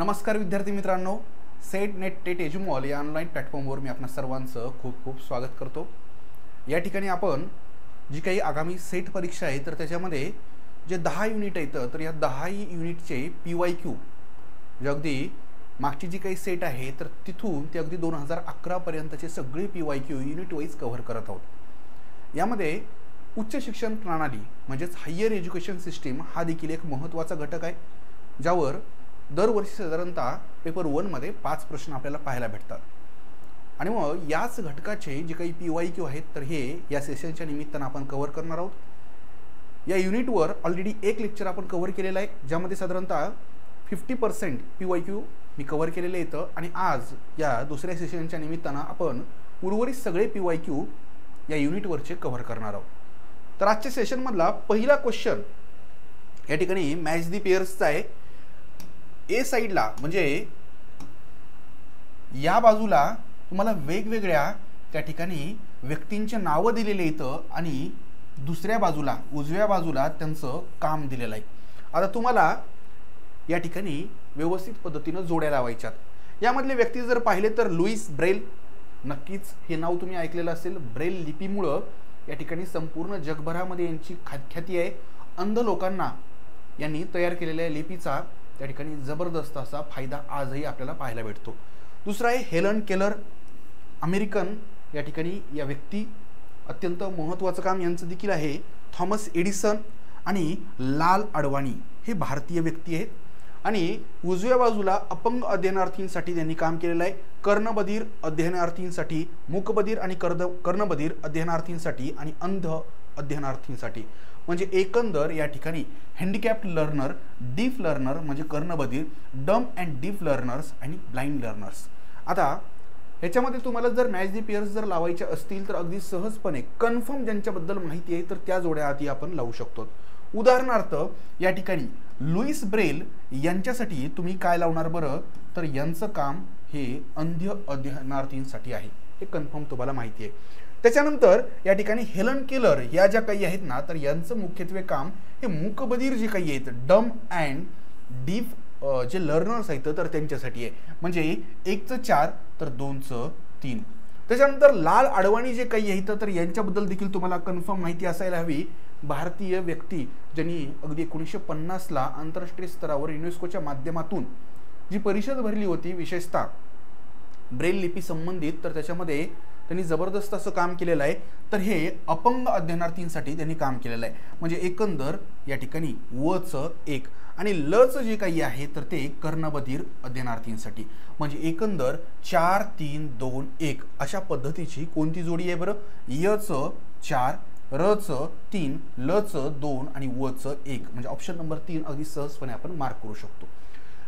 नमस्कार विद्यार्थी मित्रांनो, सेट नेट टेट एज्युमॉल या ऑनलाईन प्लॅटफॉर्मवर मी आपणा सर्वांचं खूप खूप स्वागत करतो। या ठिकाणी आपण जी काही आगामी सेट परीक्षा आहे तर त्याच्यामध्ये जे 10 युनिट आहेत तर या 10 युनिटचे PYQ जे अगदी मागची जी काही सेट आहे तर तिथून ते अगदी 2011 पर्यंतचे सगळे PYQ युनिट वाईज कव्हर करत आहोत। यामध्ये उच्च शिक्षण प्रणाली म्हणजेच हायर एज्युकेशन सिस्टीम हा देखील एक महत्त्वाचा घटक आहे, ज्यावर दरवर्षी साधारणतः पेपर 1 मध्ये 5 प्रश्न आपल्याला पाहायला भेटतात। आणि मग याच घटकाचे जे काही PYQ आहेत तर हे या सेशनच्या निमित्तानं आपण कव्हर करणार आहोत। या युनिटवर ऑलरेडी एक लेक्चर आपण कव्हर केलेला आहे, ज्यामध्ये साधारणतः 50% PYQ मी कव्हर केलेले येतं आणि आज या दुसऱ्या सेशनच्या निमित्तानं आपण उर्वरित सगळे PYQ या युनिटवरचे कव्हर करणार आहोत। तर आजच्या सेशनमधला पहिला क्वेश्चन या ठिकाणी मॅच दी पेयर्सचा आहे। ए साइडला म्हणजे या बाजूला तुम्हाला वेगवेगळ्या त्या ठिकाणी व्यक्तींचे नाव दिलेले येतं आणि दुसऱ्या बाजूला उजव्या बाजूला त्यांचं काम दिलेलं आहे। आता तुम्हाला या ठिकाणी व्यवस्थित पद्धतीने जोड्या लावायच्यात। यामधले व्यक्ती जर पाहिले तर लुईस ब्रेल, नक्कीच हे नाव तुम्ही ऐकलेलं असेल। ब्रेल लिपीमुळे या ठिकाणी संपूर्ण जगभरामध्ये यांची ख्याती आहे। अंध लोकांना यांनी तयार केलेल्या लिपीचा त्या ठिकाणी जबरदस्त असा फायदा आजही आपल्याला पाहायला भेटतो। दुसरा आहे हेलन केलर, अमेरिकन या ठिकाणी या व्यक्ती अत्यंत महत्त्वाचं काम यांचं देखील आहे। थॉमस एडिसन आणि लाल अडवाणी हे भारतीय व्यक्ती आहेत। आणि उजव्या बाजूला अपंग अध्ययनार्थींसाठी त्यांनी काम केलेलं आहे। कर्णबधीर अध्ययनार्थींसाठी, मूकबधीर आणि कर्णबधीर अध्ययनार्थींसाठी आणि अंध अध्ययनार्थींसाठी, म्हणजे एकंदर या ठिकाणी हँडिकॅप्ड लर्नर, डीफ लर्नर म्हणजे कर्णबधीर, डम अँड डीफ लर्नर्स आणि ब्लाइंड लर्नर्स। आता ह्याच्यामध्ये तुम्हाला जर मॅच दी पेयर्स जर लावायच्या असतील तर अगदी सहजपणे कन्फर्म ज्यांच्याबद्दल माहिती आहे तर त्या जोड्या आधी आपण लावू शकतो। उदाहरणार्थ या ठिकाणी लुईस ब्रेल यांच्यासाठी तुम्ही काय लावणार बरं, तर यांचं काम हे अंध अध्ययनार्थींसाठी आहे, हे कन्फर्म तुम्हाला माहिती आहे। त्याच्यानंतर या ठिकाणी हेलन केलर या ज्या काही आहेत ना तर यांचं मुख्यत्वे काम हे मूकबधीर जे काही आहेत, डम अँड डीफ जे लर्नर्स आहेत तर त्यांच्यासाठी आहे, म्हणजे 1चं 4 तर 2चं 3। त्याच्यानंतर लाल अडवाणी जे काही आहेत तर यांच्याबद्दल देखील तुम्हाला कन्फर्म माहिती असायला हवी। भारतीय व्यक्ती ज्यांनी अगदी 1950 ला आंतरराष्ट्रीय स्तरावर युनेस्कोच्या माध्यमातून जी परिषद भरली होती विशेषतः ब्रेल लिपी संबंधित, तर त्याच्यामध्ये त्यांनी जबरदस्त असं काम केलेलं आहे। तर हे अपंग अध्ययनार्थींसाठी त्यांनी काम केलेलं आहे, म्हणजे एकंदर या ठिकाणी वचं 1 आणि लचं जे काही आहे तर ते कर्णबधीर अध्ययनार्थींसाठी, म्हणजे एकंदर 4 3 2 1 अशा पद्धतीची कोणती जोडी आहे बरं, यचं 4 रचं 3 लचं 2 आणि वचं 1, म्हणजे ऑप्शन नंबर 3 अगदी सहजपणे आपण मार्क करू शकतो।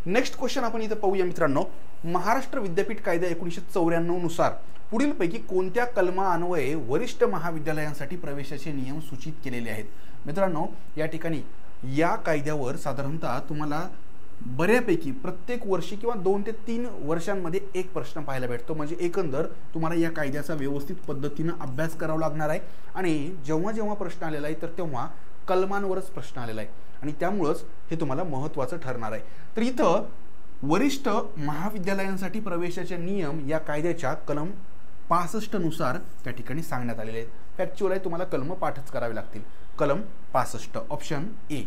नेक्स्ट क्वेश्चन आपण इथं पाहूया मित्रांनो। महाराष्ट्र विद्यापीठ कायदा 1994 नुसार पुढीलपैकी कोणत्या कलमान्वये वरिष्ठ महाविद्यालयांसाठी प्रवेशाचे नियम सूचित केलेले आहेत। मित्रांनो या ठिकाणी या कायद्यावर साधारणतः तुम्हाला बऱ्यापैकी प्रत्येक वर्षी किंवा 2 ते 3 वर्षांमध्ये एक प्रश्न पाहायला भेटतो, म्हणजे एकंदर तुम्हाला या कायद्याचा व्यवस्थित पद्धतीने अभ्यास करावा लागणार आहे। आणि जेव्हा जेव्हा प्रश्न आलेला आहे तर तेव्हा कलमांवरच प्रश्न आलेला आहे आणि त्यामुळेच हे तुम्हाला महत्त्वाचं ठरणार आहे। तर इथं वरिष्ठ महाविद्यालयांसाठी प्रवेशाचे नियम या कायद्याच्या कलम 65 नुसार त्या ठिकाणी सांगण्यात आलेले आहेत। फॅक्च्युअल आहे, तुम्हाला कलम पाठच करावे लागतील। कलम 65 ऑप्शन ए।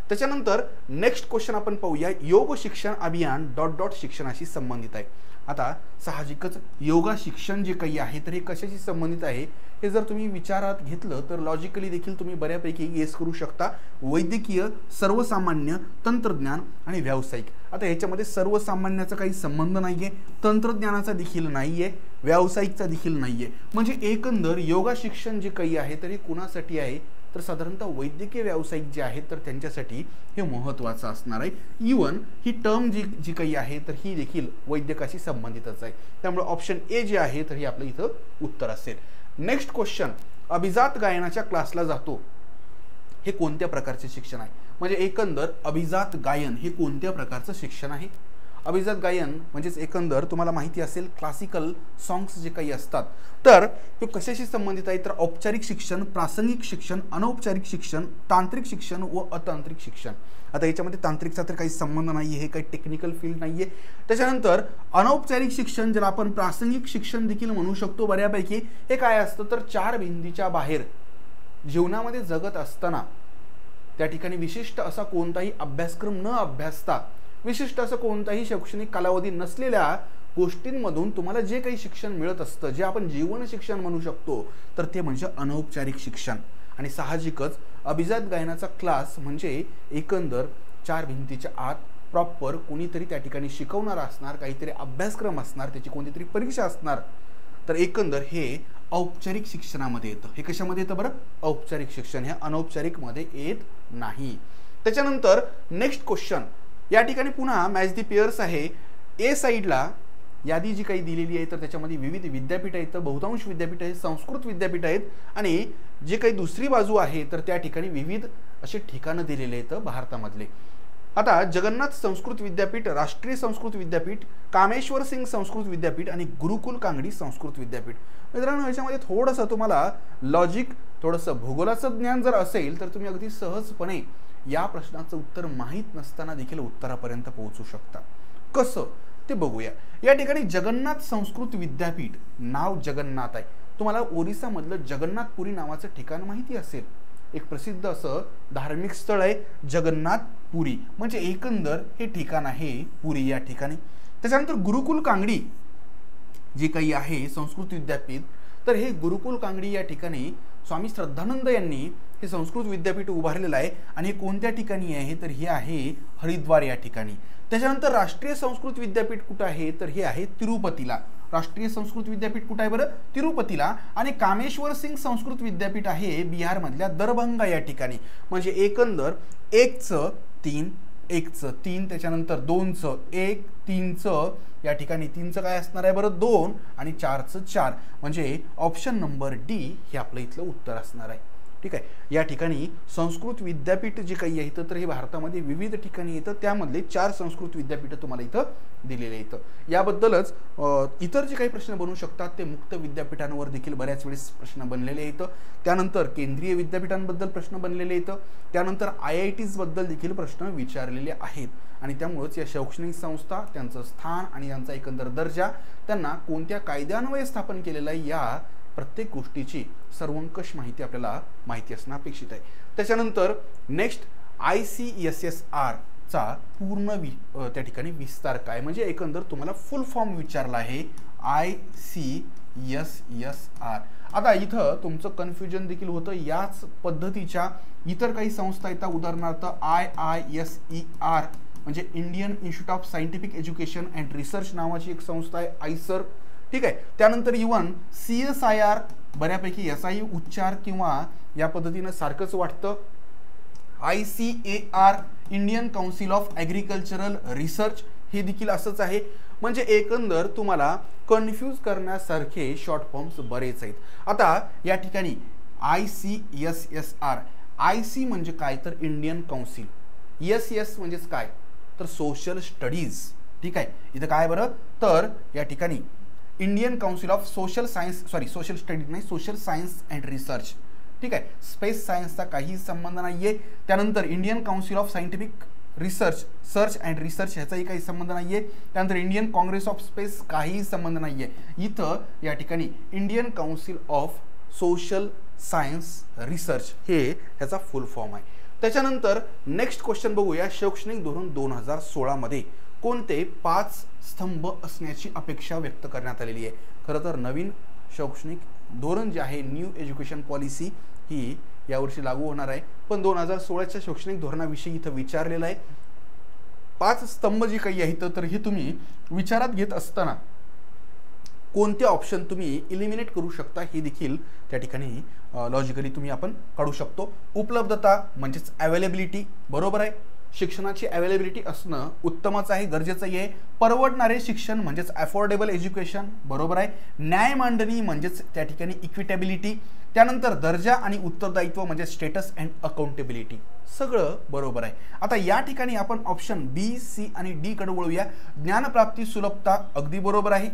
त्याच्यानंतर नेक्स्ट क्वेश्चन आपण पाहूया। योग शिक्षण अभियान ... शिक्षणाशी संबंधित आहे। आता साहजिकच योगा शिक्षण जे काही आहे तर हे कशाशी संबंधित आहे हे जर तुम्ही विचारात घेतलं तर लॉजिकली देखील तुम्ही बऱ्यापैकी गेस करू शकता। वैद्यकीय, सर्वसामान्य, तंत्रज्ञान आणि व्यावसायिक। आता ह्याच्यामध्ये सर्वसामान्याचा काही संबंध नाहीये, तंत्रज्ञानाचा देखील नाहीये, व्यावसायिकचा देखील नाहीये, म्हणजे एकंदर योगा शिक्षण जे काही आहे तर हे कुणासाठी आहे तर साधारणतः वैद्यकीय व्यावसायिक जे आहेत तर त्यांच्यासाठी हे महत्त्वाचं असणार आहे। इवन ही टर्म जी काही आहे तर ही देखील वैद्यकाशी संबंधितच आहे, त्यामुळे ऑप्शन ए जे आहे तर हे आपलं इथं उत्तर असेल। नेक्स्ट क्वेश्चन, अभिजात गायनाच्या क्लासला जातो हे कोणत्या प्रकारचे शिक्षण आहे, म्हणजे एकंदर अभिजात गायन हे कोणत्या प्रकारचं शिक्षण आहे। अभिजात गायन म्हणजेच एकंदर तुम्हाला माहिती असेल क्लासिकल सॉंग्स जे काही असतात तर ते कशाशी संबंधित आहे तर औपचारिक शिक्षण, प्रासंगिक शिक्षण, अनौपचारिक शिक्षण, तांत्रिक शिक्षण व अतांत्रिक शिक्षण. आता याच्यामध्ये तांत्रिकचा तर काही संबंध नाही, हे काही टेक्निकल फील्ड नाही आहे. त्याच्यानंतर अनौपचारिक शिक्षण ज्याला आपण प्रासंगिक शिक्षण देखील म्हणू शकतो बऱ्यापैकी, हे काय असतं तर 4 भिंतीच्या बाहेर जीवनामध्ये जगत असताना त्या ठिकाणी विशिष्ट असा कोणताही अभ्यासक्रम न अभ्यासता, विशिष्ट असं कोणताही शैक्षणिक कालावधी नसलेल्या गोष्टींमधून तुम्हाला जे काही शिक्षण मिळत असतं, जे आपण जीवन शिक्षण म्हणू शकतो, तर ते म्हणजे अनौपचारिक शिक्षण. आणि साहजिकच अभिजात गायनाचा क्लास म्हणजे एकंदर 4 भिंतीच्या आत प्रॉपर कोणीतरी त्या ठिकाणी शिकवणार असणार, काहीतरी अभ्यासक्रम असणार, त्याची कोणतीतरी परीक्षा असणार. तर एकंदर हे औपचारिक शिक्षणामध्ये येतं. हे कशामध्ये येतं बरं? औपचारिक शिक्षण. हे अनौपचारिक मध्ये येत नाही. त्याच्यानंतर नेक्स्ट क्वेश्चन या ठिकाणी पुन्हा मॅच दी पेयर्स आहे. ए साईडला यादी जी काही दिलेली आहे तर त्याच्यामध्ये विविध विद्यापीठ आहेत, बहुतांश विद्यापीठ आहेत, संस्कृत विद्यापीठ आहेत, आणि जे काही दुसरी बाजू आहे तर त्या ठिकाणी विविध असे ठिकाणं दिलेले आहेत भारतामधले. आता जगन्नाथ संस्कृत विद्यापीठ, राष्ट्रीय संस्कृत विद्यापीठ, कामेश्वर सिंग संस्कृत विद्यापीठ आणि गुरुकुल कांगडी संस्कृत विद्यापीठ. मित्रांनो याच्यामध्ये थोडंसं तुम्हाला लॉजिक, थोडंसं भूगोलाचं ज्ञान जर असेल तर तुम्ही अगदी सहजपणे या प्रश्नाचं उत्तर माहीत नसताना देखील उत्तरापर्यंत पोहोचू शकता. कसं ते बघूया. या ठिकाणी जगन्नाथ संस्कृत विद्यापीठ, नाव जगन्नाथ आहे. तुम्हाला ओरिसामधलं जगन्नाथपुरी नावाचं ठिकाण माहिती असेल, एक प्रसिद्ध असं धार्मिक स्थळ आहे जगन्नाथपुरी, म्हणजे एकंदर हे ठिकाण आहे पुरी या ठिकाणी. त्याच्यानंतर गुरुकुल कांगडी जे काही आहे संस्कृत विद्यापीठ, तर हे गुरुकुल कांगडी या ठिकाणी स्वामी श्रद्धानंद यांनी हे संस्कृत विद्यापीठ उभारलेलं आहे. आणि हे कोणत्या ठिकाणी आहे तर हे आहे हरिद्वार या ठिकाणी. त्याच्यानंतर राष्ट्रीय संस्कृत विद्यापीठ कुठं आहे तर हे आहे तिरुपतीला. राष्ट्रीय संस्कृत विद्यापीठ कुठं आहे बरं? तिरुपतीला. आणि कामेश्वर सिंग संस्कृत विद्यापीठ आहे बिहारमधल्या दरभंगा या ठिकाणी. म्हणजे एकंदर 1चं 3, 1चं 3, त्याच्यानंतर 2चं 1, 3चं या ठिकाणी 3चं काय असणार आहे बरं? 2 आणि 4चं 4. म्हणजे ऑप्शन नंबर डी हे आपलं इथलं उत्तर असणार आहे. ठीक आहे. या ठिकाणी संस्कृत विद्यापीठ जे काही आहे तर हे भारतामध्ये विविध ठिकाणी येतं, त्यामधले 4 संस्कृत विद्यापीठ तुम्हाला इथं दिलेले येतं. याबद्दलच इतर जे काही प्रश्न बनू शकतात ते मुक्त विद्यापीठांवर देखील बऱ्याच वेळेस प्रश्न बनलेले येतं. त्यानंतर केंद्रीय विद्यापीठांबद्दल प्रश्न बनलेले येतं. त्यानंतर IITs बद्दल देखील प्रश्न विचारलेले आहेत. आणि त्यामुळेच या शैक्षणिक संस्था, त्यांचं स्थान आणि त्यांचा एकंदर दर्जा, त्यांना कोणत्या कायद्यान्वये स्थापन केलेला आहे, या प्रत्येक गोष्टीची सर्वंकष माहिती आपल्याला माहिती असणं अपेक्षित आहे. त्याच्यानंतर नेक्स्ट ICSSR चा पूर्ण त्या ठिकाणी विस्तार काय, म्हणजे एकंदर तुम्हाला फुल फॉर्म विचारला आहे ICSSR. आता इथं तुमचं कन्फ्युजन देखील होतं. याच पद्धतीच्या इतर काही संस्था येतात, उदाहरणार्थ IISER म्हणजे Indian institute of scientific education and research नावाची एक संस्था आहे, आयसर. ठीक आहे. त्यानंतर इवन CSIR, बऱ्यापैकी SI उच्चार किंवा या पद्धतीनं सारखंच वाटतं. ICAR Indian Council of agricultural research, हे देखील असंच आहे. म्हणजे एकंदर तुम्हाला कन्फ्यूज करण्यासारखे शॉर्ट फॉर्म्स बरेच आहेत. आता या ठिकाणी ICSSR, IC म्हणजे काय तर इंडियन काउन्सिल, SS म्हणजेच काय तर सोशल स्टडीज. ठीक आहे. इथं काय बरं तर या ठिकाणी Indian Council of Social science, social studies नाही, सोशल सायन्स अँड रिसर्च. ठीक आहे. स्पेस सायन्सचा काही संबंध नाहीये. त्यानंतर Indian Council of scientific search and research ह्याचाही काही संबंध नाहीये. त्यानंतर इंडियन काँग्रेस ऑफ स्पेस, काही संबंध नाहीये. इथं या ठिकाणी Indian Council of Social Science research हे ह्याचा फुल फॉर्म आहे. त्याच्यानंतर नेक्स्ट क्वेश्चन बघूया. शैक्षणिक धोरण 2016 मध्ये कोणते 5 स्तंभ असण्याची अपेक्षा व्यक्त करण्यात आलेली आहे. खरं तर नवीन शैक्षणिक धोरण जे आहे, न्यू एज्युकेशन पॉलिसी, ही यावर्षी लागू होणार आहे. पण 2016च्या शैक्षणिक धोरणाविषयी इथं विचारलेलं आहे. 5 स्तंभ जे काही आहेत तर हे तुम्ही विचारात घेत असताना कोणते ऑप्शन तुम्ही इलिमिनेट करू शकता हे देखील त्या ठिकाणी लॉजिकली तुम्ही आपण काढू शकतो. उपलब्धता म्हणजेच अवेलेबिलिटी, बरोबर आहे. शिक्षणाची अवेलेबिलिटी असणं उत्तमच आहे, गरजेचंही आहे. परवडणारे शिक्षण म्हणजेच अफोर्डेबल एज्युकेशन, बरोबर आहे. न्याय मांडणी म्हणजेच त्या ठिकाणी इक्विटेबिलिटी. त्यानंतर दर्जा आणि उत्तरदायित्व म्हणजे स्टेटस अँड अकाउंटेबिलिटी, सगळं बरोबर आहे. आता या ठिकाणी आपण ऑप्शन बी, सी आणि डी कडे वळूया. ज्ञानप्राप्ती सुलभता अगदी बरोबर आहे,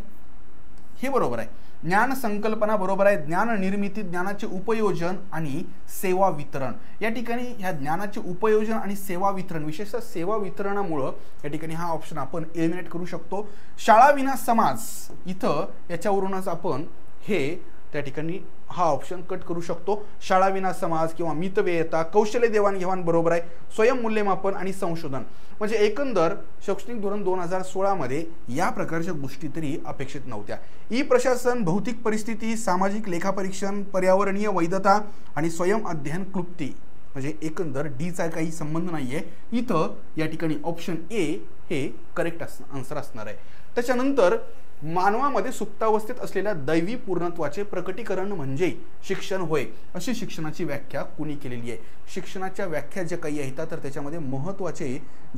हे बरोबर आहे. ज्ञान संकल्पना बरोबर आहे. ज्ञान निर्मिती, ज्ञानाचे उपयोजन आणि सेवा वितरण. या ठिकाणी ह्या ज्ञानाचे उपयोजन आणि सेवा वितरण, विशेषतः सेवा वितरणामुळं या ठिकाणी हा ऑप्शन आपण एलिमिनेट करू शकतो. शाळा विना समाज, इथं याच्यावरूनच आपण हे त्या ठिकाणी हा ऑप्शन कट करू शकतो. शाळा विना समाज किंवा मितव्ययता, कौशल्य देवाणघेवाण बरोबर आहे. स्वयंमूल्यमापन आणि संशोधन, म्हणजे एकंदर शैक्षणिक धोरण 2016 मध्ये या प्रकारच्या गोष्टी तरी अपेक्षित नव्हत्या. ई प्रशासन, भौतिक परिस्थिती, सामाजिक लेखापरीक्षण, पर्यावरणीय वैधता आणि स्वयं अध्ययन क्लुप्ती, म्हणजे एकंदर डीचा काही संबंध नाहीये. इथं या ठिकाणी ऑप्शन ए हे करेक्ट आन्सर असणार आहे. त्याच्यानंतर मानवामध्ये सुप्तावस्थेत असलेल्या दैवी पूर्णत्वाचे प्रकटीकरण म्हणजे शिक्षण होय, अशी शिक्षणाची व्याख्या कुणी केलेली आहे? शिक्षणाच्या व्याख्या जे काही आहेत तर त्याच्यामध्ये महत्त्वाचे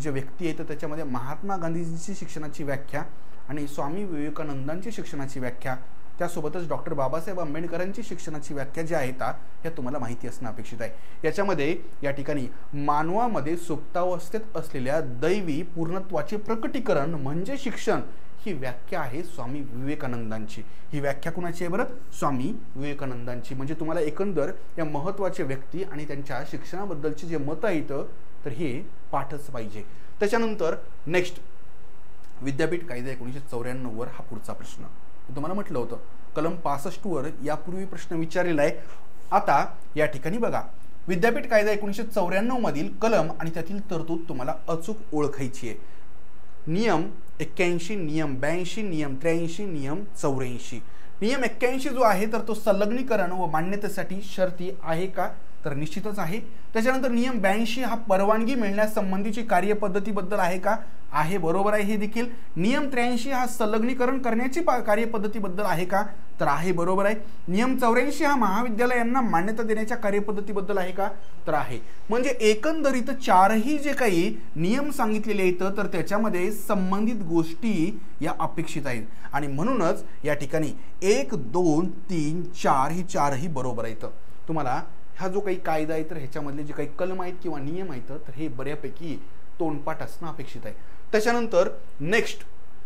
जे व्यक्ती आहेत त्याच्यामध्ये महात्मा गांधीजींची शिक्षणाची व्याख्या आणि स्वामी विवेकानंदांची शिक्षणाची व्याख्या, त्यासोबतच डॉक्टर बाबासाहेब आंबेडकरांची शिक्षणाची व्याख्या ज्या आहेत ह्या तुम्हाला माहिती असणं अपेक्षित आहे. याच्यामध्ये या ठिकाणी मानवामध्ये सुप्तावस्थेत असलेल्या दैवी पूर्णत्वाचे प्रकटीकरण म्हणजे शिक्षण ही व्याख्या आहे स्वामी विवेकानंदांची. ही व्याख्या कुणाची आहे बरं? स्वामी विवेकानंदांची. म्हणजे तुम्हाला एकंदर या महत्त्वाचे व्यक्ती आणि त्यांच्या शिक्षणाबद्दलचे जे मत आहेत तर हे पाठच पाहिजे. त्याच्यानंतर नेक्स्ट, विद्यापीठ कायदा 1994 वर हा पुढचा प्रश्न. तुम्हाला म्हटलं होतं कलम 65 वर यापूर्वी प्रश्न विचारलेला आहे. आता या ठिकाणी बघा, विद्यापीठ कायदा 1994 मधील कलम आणि त्यातील तरतूद तुम्हाला अचूक ओळखायची आहे. नियम 81, नियम 82, नियम 83, नियम 84. नियम 81 जो आहे तर तो संलग्नीकरण व मान्यतेसाठी शर्ती आहे का? तर निश्चितच आहे. त्याच्यानंतर नियम 82 हा परवानगी मिळण्यासंबंधीची कार्यपद्धतीबद्दल आहे का? आहे, बरोबर आहे हे देखील. नियम 83 हा संलग्नीकरण करण्याची कार्यपद्धतीबद्दल आहे का? तर आहे, बरोबर आहे. नियम 84 हा महाविद्यालयांना मान्यता देण्याच्या कार्यपद्धतीबद्दल आहे का? तर आहे. म्हणजे एकंदरीत चारही जे काही नियम सांगितलेले आहेत तर त्याच्यामध्ये संबंधित गोष्टी या अपेक्षित आहेत आणि म्हणूनच या ठिकाणी 1, 2, 3, 4 ही चारही बरोबर आहेत. तुम्हाला हा जो काही कायदा आहे तर ह्याच्यामधले जे काही कलम आहेत किंवा नियम आहेत तर हे बऱ्यापैकी तोंडपाठ असणं अपेक्षित आहे. त्याच्यानंतर नेक्स्ट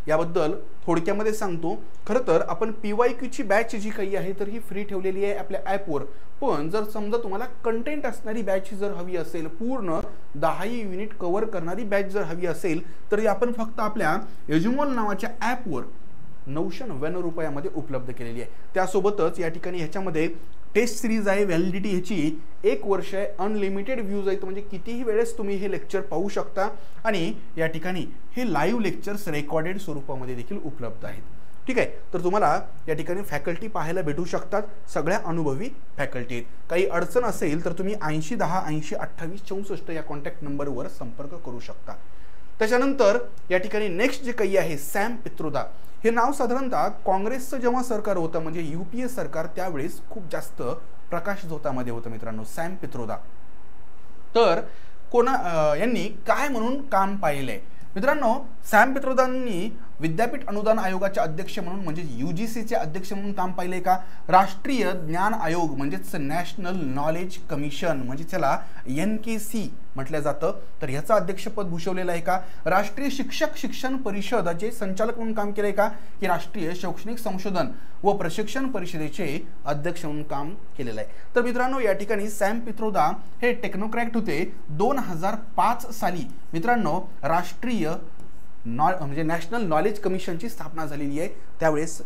याबद्दल थोडक्यामध्ये सांगतो. खरं तर आपण PYQ बॅच जी काही आहे तर ही फ्री ठेवलेली आहे आपल्या ॲपवर. पण जर समजा तुम्हाला कंटेंट असणारी बॅच जर हवी असेल, पूर्ण 10 युनिट कव्हर करणारी बॅच जर हवी असेल तर आपण फक्त आपल्या एज्युमॉल नावाच्या ॲपवर 999 रुपयामध्ये उपलब्ध केलेली आहे. त्यासोबतच या ठिकाणी ह्याच्यामध्ये टेस्ट सिरीज आहे, व्हॅलिडिटी ह्याची 1 वर्ष आहे, अनलिमिटेड व्ह्यूज आहेत, म्हणजे कितीही वेळेस तुम्ही हे लेक्चर पाहू शकता आणि या ठिकाणी हे लाईव्ह लेक्चर्स रेकॉर्डेड स्वरूपामध्ये देखील उपलब्ध आहेत. ठीक आहे, तर तुम्हाला या ठिकाणी फॅकल्टी पाहायला भेटू शकतात, सगळ्या अनुभवी फॅकल्टी आहेत. काही अडचण असेल तर तुम्ही 80 10 80 28 64 या कॉन्टॅक्ट नंबरवर संपर्क करू शकता. त्याच्यानंतर या ठिकाणी नेक्स्ट जे काही आहे सॅम पित्रोदा, हे नाव साधारणतः काँग्रेसचं जेव्हा सरकार होतं म्हणजे UPA सरकार त्यावेळेस खूप जास्त प्रकाशझोतामध्ये होतं मित्रांनो, सॅम पित्रोदा. तर यांनी काय म्हणून काम पाहिलंय मित्रांनो? सॅम पित्रोदांनी विद्यापीठ अनुदान आयोगाचे अध्यक्ष म्हणून म्हणजे UGCचे अध्यक्ष म्हणून काम पाहिलंय का? राष्ट्रीय ज्ञान आयोग म्हणजेच नॅशनल नॉलेज कमिशन म्हणजे त्याला NKC म्हटलं जातं, तर ह्याचं अध्यक्षपद भूषवलेलं आहे का? राष्ट्रीय शिक्षक शिक्षण परिषदाचे संचालक म्हणून काम केलंय का? की राष्ट्रीय शैक्षणिक संशोधन व प्रशिक्षण परिषदेचे अध्यक्ष म्हणून काम केलेलं आहे. तर मित्रांनो या ठिकाणी सॅम पित्रोदा हे टेक्नोक्रॅट होते. 2005 साली मित्रांनो राष्ट्रीय म्हणजे नॅशनल नॉलेज कमिशनची स्थापना झालेली आहे. त्यावेळेस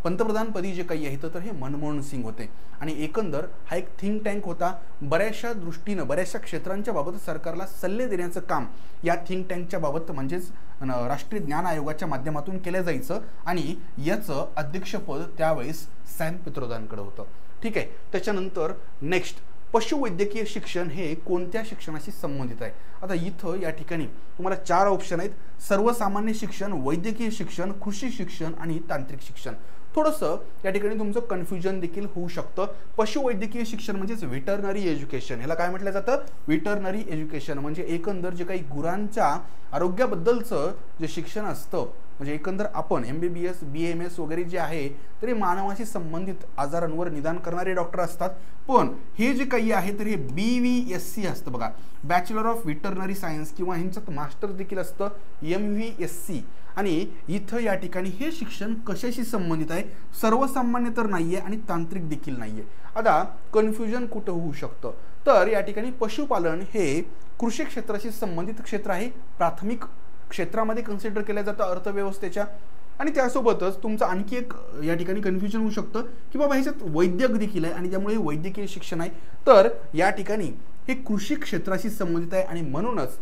पंतप्रधानपदी जे काही आहेत तर हे मनमोहन सिंग होते आणि एकंदर हा एक थिंक टँक होता. बऱ्याचशा दृष्टीनं बऱ्याचशा क्षेत्रांच्या बाबत सरकारला सल्ले देण्याचं काम या थिंक टँकच्या बाबत म्हणजेच राष्ट्रीय ज्ञान आयोगाच्या माध्यमातून केलं जायचं आणि याचं अध्यक्षपद त्यावेळेस सॅम पित्रोदांकडे होतं. ठीक आहे, त्याच्यानंतर नेक्स्ट पशुवैद्यकीय शिक्षण हे कोणत्या शिक्षणाशी संबंधित आहे? आता इथं या ठिकाणी तुम्हाला 4 ऑप्शन आहेत. सर्वसामान्य शिक्षण, वैद्यकीय शिक्षण, कृषी शिक्षण आणि तांत्रिक शिक्षण. थोडंसं या ठिकाणी तुमचं कन्फ्युजन देखील होऊ शकतं. पशुवैद्यकीय शिक्षण म्हणजेच व्हेटरनरी एज्युकेशन, ह्याला काय म्हटलं जातं? Veterinary education. म्हणजे एकंदर जे काही गुरांच्या आरोग्याबद्दलचं जे शिक्षण असतं, म्हणजे एकंदर आपण MBBS BAMS वगैरे जे आहे तर हे मानवाशी संबंधित आजारांवर निदान करणारे डॉक्टर असतात. पण हे जे काही आहे तर हे BVSC असतं बघा, बॅचलर ऑफ व्हेटरनरी सायन्स, किंवा ह्यांच्यात मास्टर देखील असतं MVSC. आणि इथं या ठिकाणी हे शिक्षण कशाशी संबंधित आहे? सर्वसामान्य तर नाही आहे आणि तांत्रिक देखील नाही आहे. आता कन्फ्युजन कुठं होऊ शकतं? तर या ठिकाणी पशुपालन हे कृषी क्षेत्राशी संबंधित क्षेत्र आहे, प्राथमिक क्षेत्रामध्ये कन्सिडर केलं जातं अर्थव्यवस्थेच्या. आणि त्यासोबतच तुमचं आणखी एक या ठिकाणी कन्फ्युजन होऊ शकतं की बाबा ह्याच्यात वैद्यक देखील आहे आणि त्यामुळे वैद्यकीय शिक्षण आहे. तर या ठिकाणी हे कृषी क्षेत्राशी संबंधित आहे आणि म्हणूनच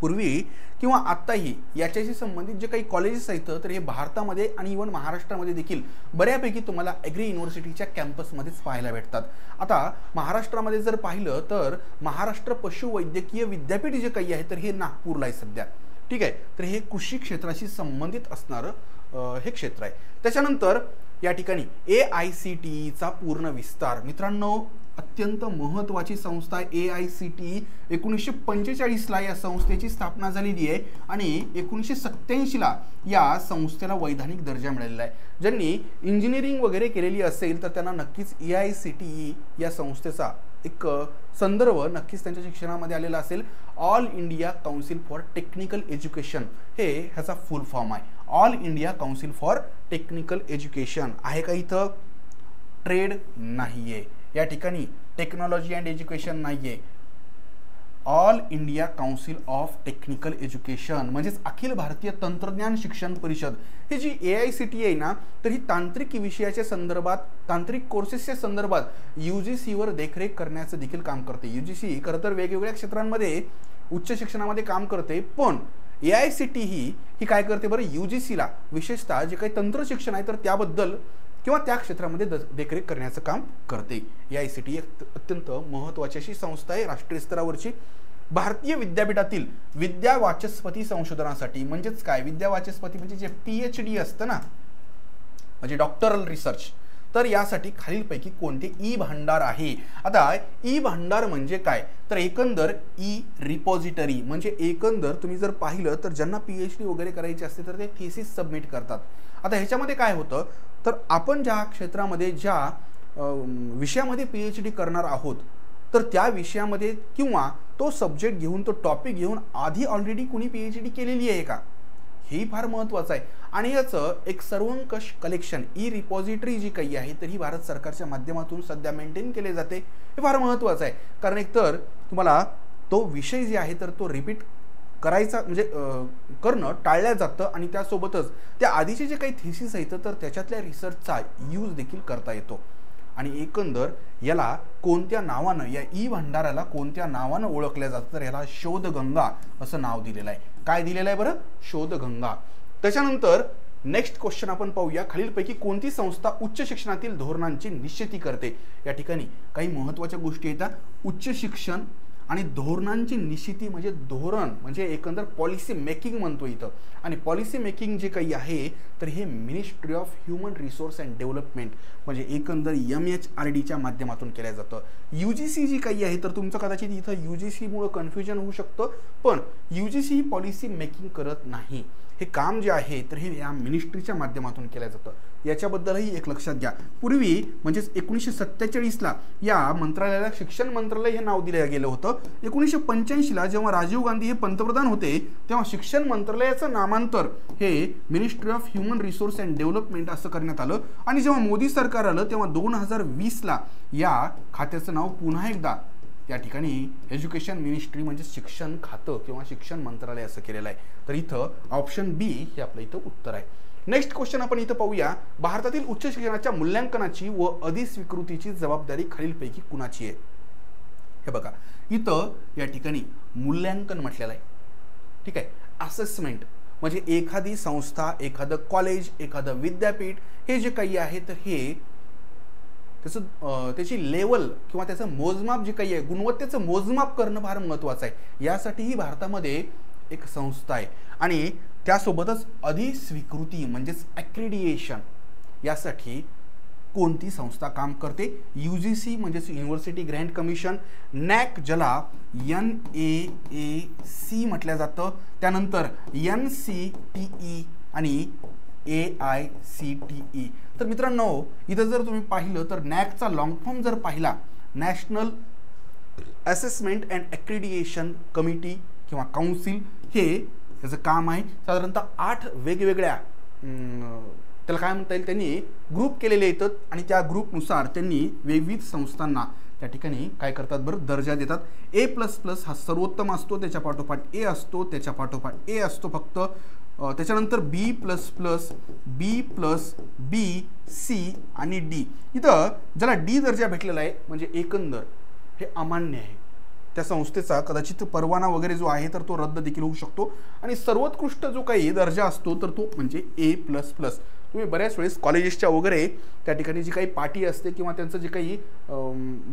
पूर्वी किंवा आत्ताही याच्याशी संबंधित जे काही कॉलेजेस आहेत तर हे भारतामध्ये आणि इव्हन महाराष्ट्रामध्ये देखील बऱ्यापैकी तुम्हाला ॲग्री युनिव्हर्सिटीच्या कॅम्पसमध्येच पाहायला भेटतात. आता महाराष्ट्रामध्ये जर पाहिलं तर महाराष्ट्र पशुवैद्यकीय विद्यापीठ जे काही आहे तर हे नागपूरला आहे सध्या. ठीक आहे, तर हे कृषी क्षेत्राशी संबंधित असणारं हे क्षेत्र आहे. त्याच्यानंतर या ठिकाणी AICTEचा पूर्ण विस्तार. मित्रांनो, अत्यंत महत्त्वाची संस्था आहे AICTE. 1945ला या संस्थेची स्थापना झालेली आहे आणि 1987ला या संस्थेला वैधानिक दर्जा मिळालेला आहे. ज्यांनी इंजिनिअरिंग वगैरे केलेली असेल तर त्यांना नक्कीच AICTE या संस्थेचा एक संदर्भ नक्कीच त्यांच्या शिक्षणामध्ये आलेला असेल. All India council for technical education हे ह्याचा फुल फॉर्म आहे. All India council for technical education आहे का इथं? ट्रेड नाहीये या ठिकाणी, टेक्नॉलॉजी अँड एज्युकेशन नाहीये. All India council of technical education म्हणजेच अखिल भारतीय तंत्रज्ञान शिक्षण परिषद. ही जी AICTE आहे ना तर ही तांत्रिक विषयाच्या संदर्भात, तांत्रिक कोर्सेसच्या संदर्भात UGCवर देखरेख करण्याचं देखील काम करते. UGC खरं तर वेगवेगळ्या क्षेत्रांमध्ये उच्च शिक्षणामध्ये काम करते, पण AICTE ही काय करते बरं? UGCला विशेषतः जे काही तंत्र शिक्षण आहे तर त्याबद्दल किंवा त्या क्षेत्रामध्ये देखरेख करण्याचं काम करते. AICTE एक अत्यंत महत्त्वाची अशी संस्था आहे राष्ट्रीय स्तरावरची. भारतीय विद्यापीठातील विद्या वाचस्पती संशोधनासाठी, म्हणजेच काय विद्या वाचस्पती म्हणजे जे PhD असतं ना, म्हणजे डॉक्टरल रिसर्च, तर यासाठी खालीलपैकी कोणते ई भांडार आहे? आता ई भांडार म्हणजे काय? तर एकंदर ई रिपॉझिटरी म्हणजे एकंदर तुम्ही जर पाहिलं तर ज्यांना PhD वगैरे करायची असते तर ते थेसिस सबमिट करतात. आता ह्याच्यामध्ये काय होतं तर आपण ज्या क्षेत्रामध्ये ज्या विषयामध्ये PhD करणार आहोत तर त्या विषयामध्ये किंवा तो सब्जेक्ट घेऊन, तो टॉपिक घेऊन आधी ऑलरेडी कोणी PhD केलेली आहे का, हे फार महत्त्वाचं आहे. आणि याचं एक सर्वंकष कलेक्शन ई रिपॉझिटरी जी काही आहे तर ही भारत सरकारच्या माध्यमातून सध्या मेंटेन केले जाते. हे फार महत्त्वाचं आहे, कारण एकतर तुम्हाला तो विषय जे आहे तर तो रिपीट करायचा म्हणजे करणं टाळलं जातं आणि त्यासोबतच त्या आधीचे जे काही थेसिस आहेत तर त्याच्यातल्या रिसर्चचा यूज देखील करता येतो. आणि एकंदर याला कोणत्या नावानं, या ई भांडाराला कोणत्या नावानं ओळखल्या जातं तर याला शोधगंगा असं नाव दिलेलं आहे. काय दिलेलं आहे बरं? शोधगंगा. त्याच्यानंतर नेक्स्ट क्वेश्चन आपण पाहूया, खालीलपैकी कोणती संस्था उच्च शिक्षणातील धोरणांची निश्चिती करते? या ठिकाणी काही महत्त्वाच्या गोष्टी येतात. उच्च शिक्षण आणि धोरणांची निश्चिती म्हणजे धोरण म्हणजे एकंदर पॉलिसी मेकिंग म्हणतो इथं. आणि पॉलिसी मेकिंग जे काही आहे तर हे ministry of human resource and development म्हणजे एकंदर MHRDच्या माध्यमातून केलं जातं. UGC जी काही आहे तर तुमचं कदाचित इथं UGCमुळे कन्फ्युजन होऊ शकतं, पण UGC ही पॉलिसी मेकिंग करत नाही. हे काम जे आहे तर हे या मिनिस्ट्रीच्या माध्यमातून केलं जातं. याच्याबद्दलही एक लक्षात घ्या. पूर्वी म्हणजेच 1947ला या मंत्रालयाला शिक्षण मंत्रालय हे नाव दिलं गेलं होतं. 1985ला जेव्हा राजीव गांधी हे पंतप्रधान होते तेव्हा शिक्षण मंत्रालयाचं नामांतर हे ministry of human resource and development असं करण्यात आलं. आणि जेव्हा मोदी सरकार आलं तेव्हा 2020ला या खात्याचं नाव पुन्हा एकदा या ठिकाणी एज्युकेशन मिनिस्ट्री म्हणजे शिक्षण खातं किंवा शिक्षण मंत्रालय असं केलेलं आहे. तर इथं ऑप्शन बी हे आपलं इथं उत्तर आहे. नेक्स्ट क्वेश्चन आपण इथं पाहूया, भारतातील उच्च शिक्षणाच्या मूल्यांकनाची व अधिस्वीकृतीची जबाबदारी खालीलपैकी कुणाची आहे? हे बघा इथं या ठिकाणी मूल्यांकन म्हटलेलं आहे. ठीक आहे, असेसमेंट म्हणजे एखादी संस्था, एखादं कॉलेज, एखादं विद्यापीठ हे जे काही आहे तर हे त्याची लेवल किंवा त्याचं मोजमाप जे काही आहे गुणवत्तेचं मोजमाप करणं फार महत्त्वाचं आहे. यासाठीही भारतामध्ये एक संस्था आहे. आणि त्यासोबतच अधिस्वीकृती म्हणजेच ॲक्रेडिएशन यासाठी कोणती संस्था काम करते? UGC म्हणजेच युनिव्हर्सिटी ग्रँट कमिशन, नॅक ज्याला NAAC म्हटलं जातं, त्यानंतर NCTE आणि AICTE. तर मित्रांनो इथं जर तुम्ही पाहिलं तर नॅकचा लॉंग फॉर्म जर पाहिला, national assessment and accreditation committee किंवा काउन्सिल, हे त्याचं काम आहे. साधारणतः 8 वेगवेगळ्या त्याला काय म्हणता येईल त्यांनी ग्रुप केलेले येतात आणि त्या ग्रुपनुसार त्यांनी विविध संस्थांना त्या ठिकाणी काय करतात बरं, दर्जा देतात. A++ हा सर्वोत्तम असतो, त्याच्या पाठोपाठ A असतो, त्याच्या पाठोपाठ A असतो फक्त, त्याच्यानंतर B++, B+, B, C आणि D. इथं ज्याला D दर्जा भेटलेला आहे म्हणजे एकंदर हे अमान्य आहे, त्या संस्थेचा कदाचित परवाना वगैरे जो आहे तर तो रद्द देखील होऊ शकतो. आणि सर्वोत्कृष्ट जो काही दर्जा असतो तर तो म्हणजे A++. तुम्ही बऱ्याच वेळेस कॉलेजेसच्या वगैरे त्या ठिकाणी जी काही पाटी असते किंवा त्यांचं जे काही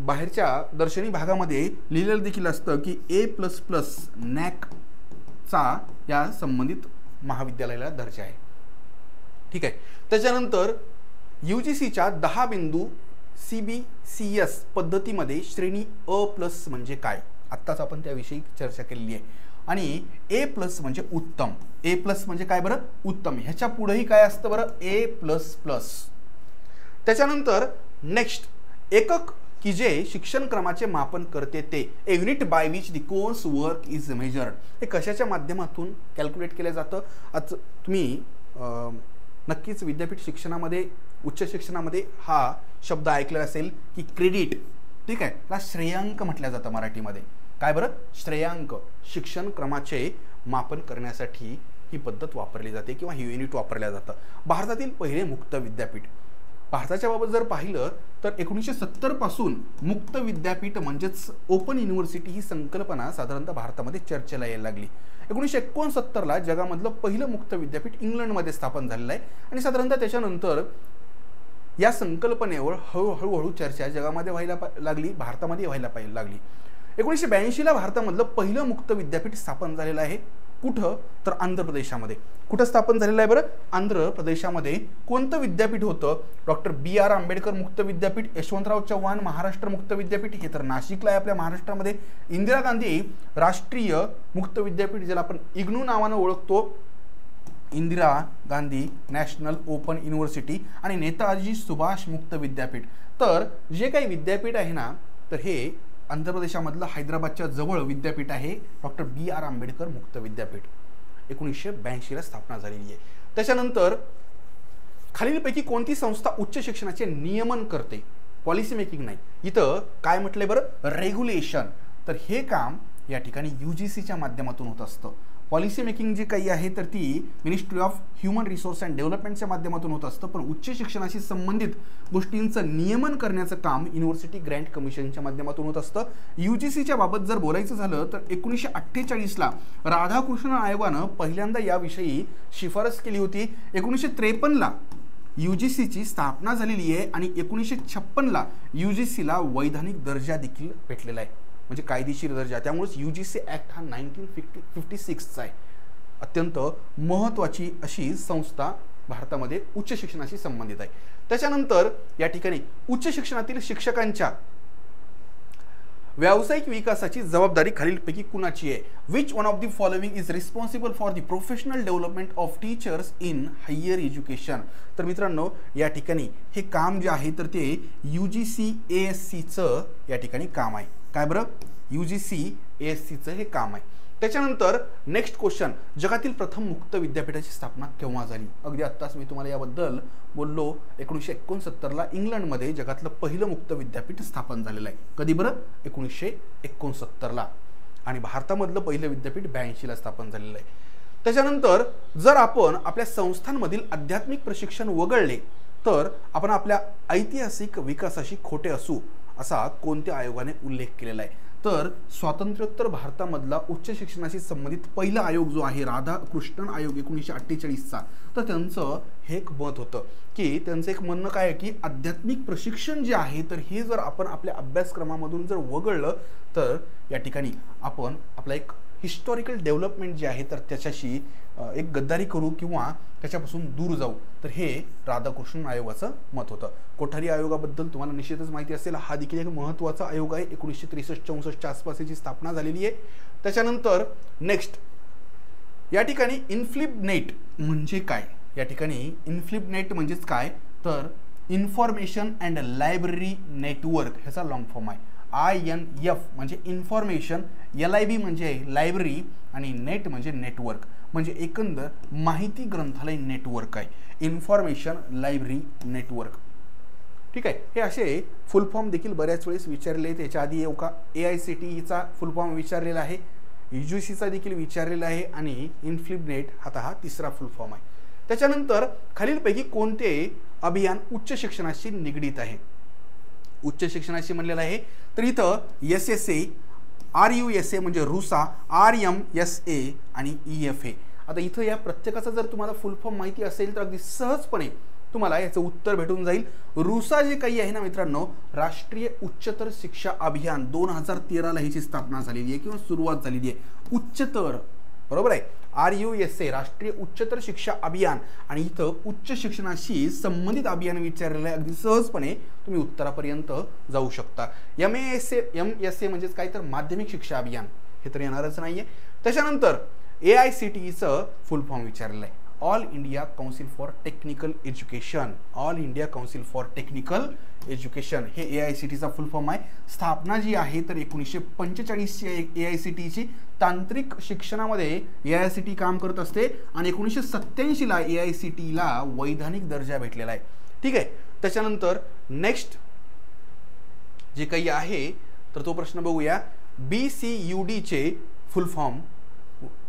बाहेरच्या दर्शनी भागामध्ये लिहिलेलं देखील असतं की A++ नॅकचा या संबंधित महाविद्यालयाला दर्जा आहे. ठीक आहे. त्याच्यानंतर UGCच्या 10 बिंदू CBCS पद्धतीमध्ये श्रेणी A+ म्हणजे काय, आत्ताच आपण त्याविषयी चर्चा केलेली आहे. आणि A+ म्हणजे उत्तम, A+ म्हणजे काय बरं, उत्तम. ह्याच्या पुढेही काय असतं बरं, A++. त्याच्यानंतर नेक्स्ट एकक की जे शिक्षण क्रमाचे मापन करते ते, a unit by which the course work is measured. हे कशाच्या माध्यमातून कॅल्क्युलेट केलं जातं? आज तुम्ही नक्कीच विद्यापीठ शिक्षणामध्ये, उच्च शिक्षणामध्ये हा शब्द ऐकलेला असेल की क्रेडिट. ठीक आहे, त्याला श्रेयांक म्हटलं जातं मराठीमध्ये. काय बरं, श्रेयांक. शिक्षण क्रमाचे मापन करण्यासाठी ही पद्धत वापरली जाते किंवा ही युनिट वापरल्या जातं. भारतातील पहिले मुक्त विद्यापीठ, भारताच्या बाबत जर पाहिलं तर 1970 पासून मुक्त विद्यापीठ म्हणजेच ओपन युनिव्हर्सिटी ही संकल्पना साधारणतः भारतामध्ये चर्चेला यायला लागली. 1969ला जगामधलं पहिलं मुक्त विद्यापीठ इंग्लंडमध्ये स्थापन झालेलं आहे आणि साधारणतः त्याच्यानंतर या संकल्पनेवर हळूहळू चर्चा जगामध्ये व्हायला लागली, भारतामध्ये व्हायला लागली. 1982ला भारतामधलं पहिलं मुक्त विद्यापीठ स्थापन झालेलं आहे. कुठं तर आंध्र प्रदेशामध्ये. कुठं स्थापन झालेलं आहे बरं, आंध्र प्रदेशामध्ये. कोणतं विद्यापीठ होतं? Doctor B.R. आंबेडकर मुक्त विद्यापीठ, यशवंतराव चव्हाण महाराष्ट्र मुक्त विद्यापीठ, हे तर नाशिकला आहे आपल्या महाराष्ट्रामध्ये. इंदिरा गांधी राष्ट्रीय मुक्त विद्यापीठ ज्याला आपण इग्नू नावानं ओळखतो, Indira Gandhi national open university. आणि नेताजी सुभाष मुक्त विद्यापीठ. तर जे काही विद्यापीठ आहे ना, तर हे आंध्र प्रदेशामधलं हैदराबादच्या जवळ विद्यापीठ आहे डॉक्टर B.R. आंबेडकर मुक्त विद्यापीठ. 1982ला स्थापना झालेली आहे. त्याच्यानंतर खालीलपैकी कोणती संस्था उच्च शिक्षणाचे नियमन करते? पॉलिसी मेकिंग नाही, इथं काय म्हटलंय बरं, रेग्युलेशन. तर हे काम या ठिकाणी UGCच्या माध्यमातून होत असतं. पॉलिसी मेकिंग जी काही आहे तर ती ministry of human resource and डेव्हलपमेंटच्या माध्यमातून होत असतं. पण उच्च शिक्षणाशी संबंधित गोष्टींचं नियमन करण्याचं काम युनिव्हर्सिटी ग्रँट कमिशनच्या माध्यमातून होत असतं. UGCच्या बाबत जर बोलायचं झालं तर 1948ला राधाकृष्ण आयोगानं पहिल्यांदा याविषयी शिफारस केली होती. 1953ला UGCची स्थापना झालेली आहे आणि 1956ला UGCला वैधानिक दर्जा देखील भेटलेला आहे, म्हणजे कायदेशीर दर्जा. त्यामुळेच UGC ॲक्ट हा 1956चा आहे. अत्यंत महत्त्वाची अशी संस्था भारतामध्ये उच्च शिक्षणाशी संबंधित आहे. त्याच्यानंतर या ठिकाणी उच्च शिक्षणातील शिक्षकांच्या व्यावसायिक विकासाची जबाबदारी खालीलपैकी कुणाची आहे? Which one of the following is responsible for the professional development of teachers in higher education? तर मित्रांनो या ठिकाणी हे काम जे आहे तर ते UGC ASCचं या ठिकाणी काम आहे. काय बरं, UGC ASCचं हे काम आहे. त्याच्यानंतर नेक्स्ट क्वेश्चन, जगातील प्रथम मुक्त विद्यापीठाची स्थापना केव्हा झाली? अगदी आत्ताच मी तुम्हाला याबद्दल बोललो. 1969ला इंग्लंडमध्ये जगातलं पहिलं मुक्त विद्यापीठ स्थापन झालेलं आहे. कधी बरं, 1969ला. आणि भारतामधलं पहिलं विद्यापीठ 82ला स्थापन झालेलं आहे. त्याच्यानंतर जर आपण आपल्या संस्थांमधील आध्यात्मिक प्रशिक्षण वगळले तर आपण आपल्या ऐतिहासिक विकासाशी खोटे असू असा कोणत्या आयोगाने उल्लेख केलेला आहे? तर स्वातंत्र्योत्तर भारतामधला उच्च शिक्षणाशी संबंधित पहिला आयोग जो आहे राधाकृष्णन आयोग 1948चा, तर त्यांचं हे एक मत होतं की त्यांचं एक म्हणणं काय आहे की आध्यात्मिक प्रशिक्षण जे आहे तर हे जर आपण आपल्या अभ्यासक्रमामधून जर वगळलं तर या ठिकाणी आपण आपला एक हिस्टॉरिकल डेव्हलपमेंट जे आहे तर त्याच्याशी एक गद्दारी करू किंवा त्याच्यापासून दूर जाऊ, तर हे राधाकृष्णन आयोगाचं मत होतं. कोठारी आयोगाबद्दल तुम्हाला निश्चितच माहिती असेल, हा देखील एक महत्त्वाचा आयोग आहे. 1963-64च्या आसपास याची स्थापना झालेली आहे. त्याच्यानंतर नेक्स्ट या ठिकाणी इन्फ्लिबनेट म्हणजे काय? या ठिकाणी इन्फ्लिबनेट म्हणजेच काय तर इन्फॉर्मेशन अँड लायब्ररी नेटवर्क ह्याचा लॉंग फॉर्म आहे. INF म्हणजे इन्फॉर्मेशन, LIB म्हणजे लायब्ररी आणि नेट म्हणजे नेटवर्क, म्हणजे एकंदर माहिती ग्रंथालय नेटवर्क आहे. Information library network. ठीक आहे. हे असे फुल फॉर्म देखील बऱ्याच वेळेस विचारले. त्याच्या आधी का AICTEचा फुल फॉर्म विचारलेला आहे, UGCचा देखील विचारलेला आहे आणि इन्फ्लिबनेट आता हा तिसरा फुल फॉर्म आहे. त्याच्यानंतर खालीलपैकी कोणते अभियान उच्च शिक्षणाशी निगडीत आहे? उच्च शिक्षणाशी म्हणलेलं आहे तर इथं SSA, RUSA म्हणजे रुसा, RMSA आणि EFA. आता इथं या प्रत्येकाचा जर तुम्हाला फुल फॉर्म माहिती असेल तर अगदी सहजपणे तुम्हाला याचं उत्तर भेटून जाईल. रुसा जे काही आहे ना मित्रांनो, राष्ट्रीय उच्चतर शिक्षा अभियान 2013ला ह्याची स्थापना झालेली आहे किंवा सुरुवात झालेली आहे. उच्चतर, बरोबर आहे. RUSA राष्ट्रीय उच्चतर शिक्षा अभियान आणि इथं उच्च शिक्षणाशी संबंधित अभियान विचारलेलं आहे. अगदी सहजपणे तुम्ही उत्तरापर्यंत जाऊ शकता. MSA म्हणजेच काय तर माध्यमिक शिक्षा अभियान, हे तर येणारच नाहीये. त्याच्यानंतर AICTEचं फुल फॉर्म विचारलेलं आहे, all India council for technical education. All India council for technical education हे AICTEचा फुल फॉर्म आहे. स्थापना जी आहे तर 1945ची AICTEची. तांत्रिक शिक्षणामध्ये AICTE काम करत असते आणि 1987ला AICTEला वैधानिक दर्जा भेटलेला आहे. ठीक आहे. त्याच्यानंतर नेक्स्ट जे काही आहे तर तो प्रश्न बघूया. BCUDचे फुल फॉर्म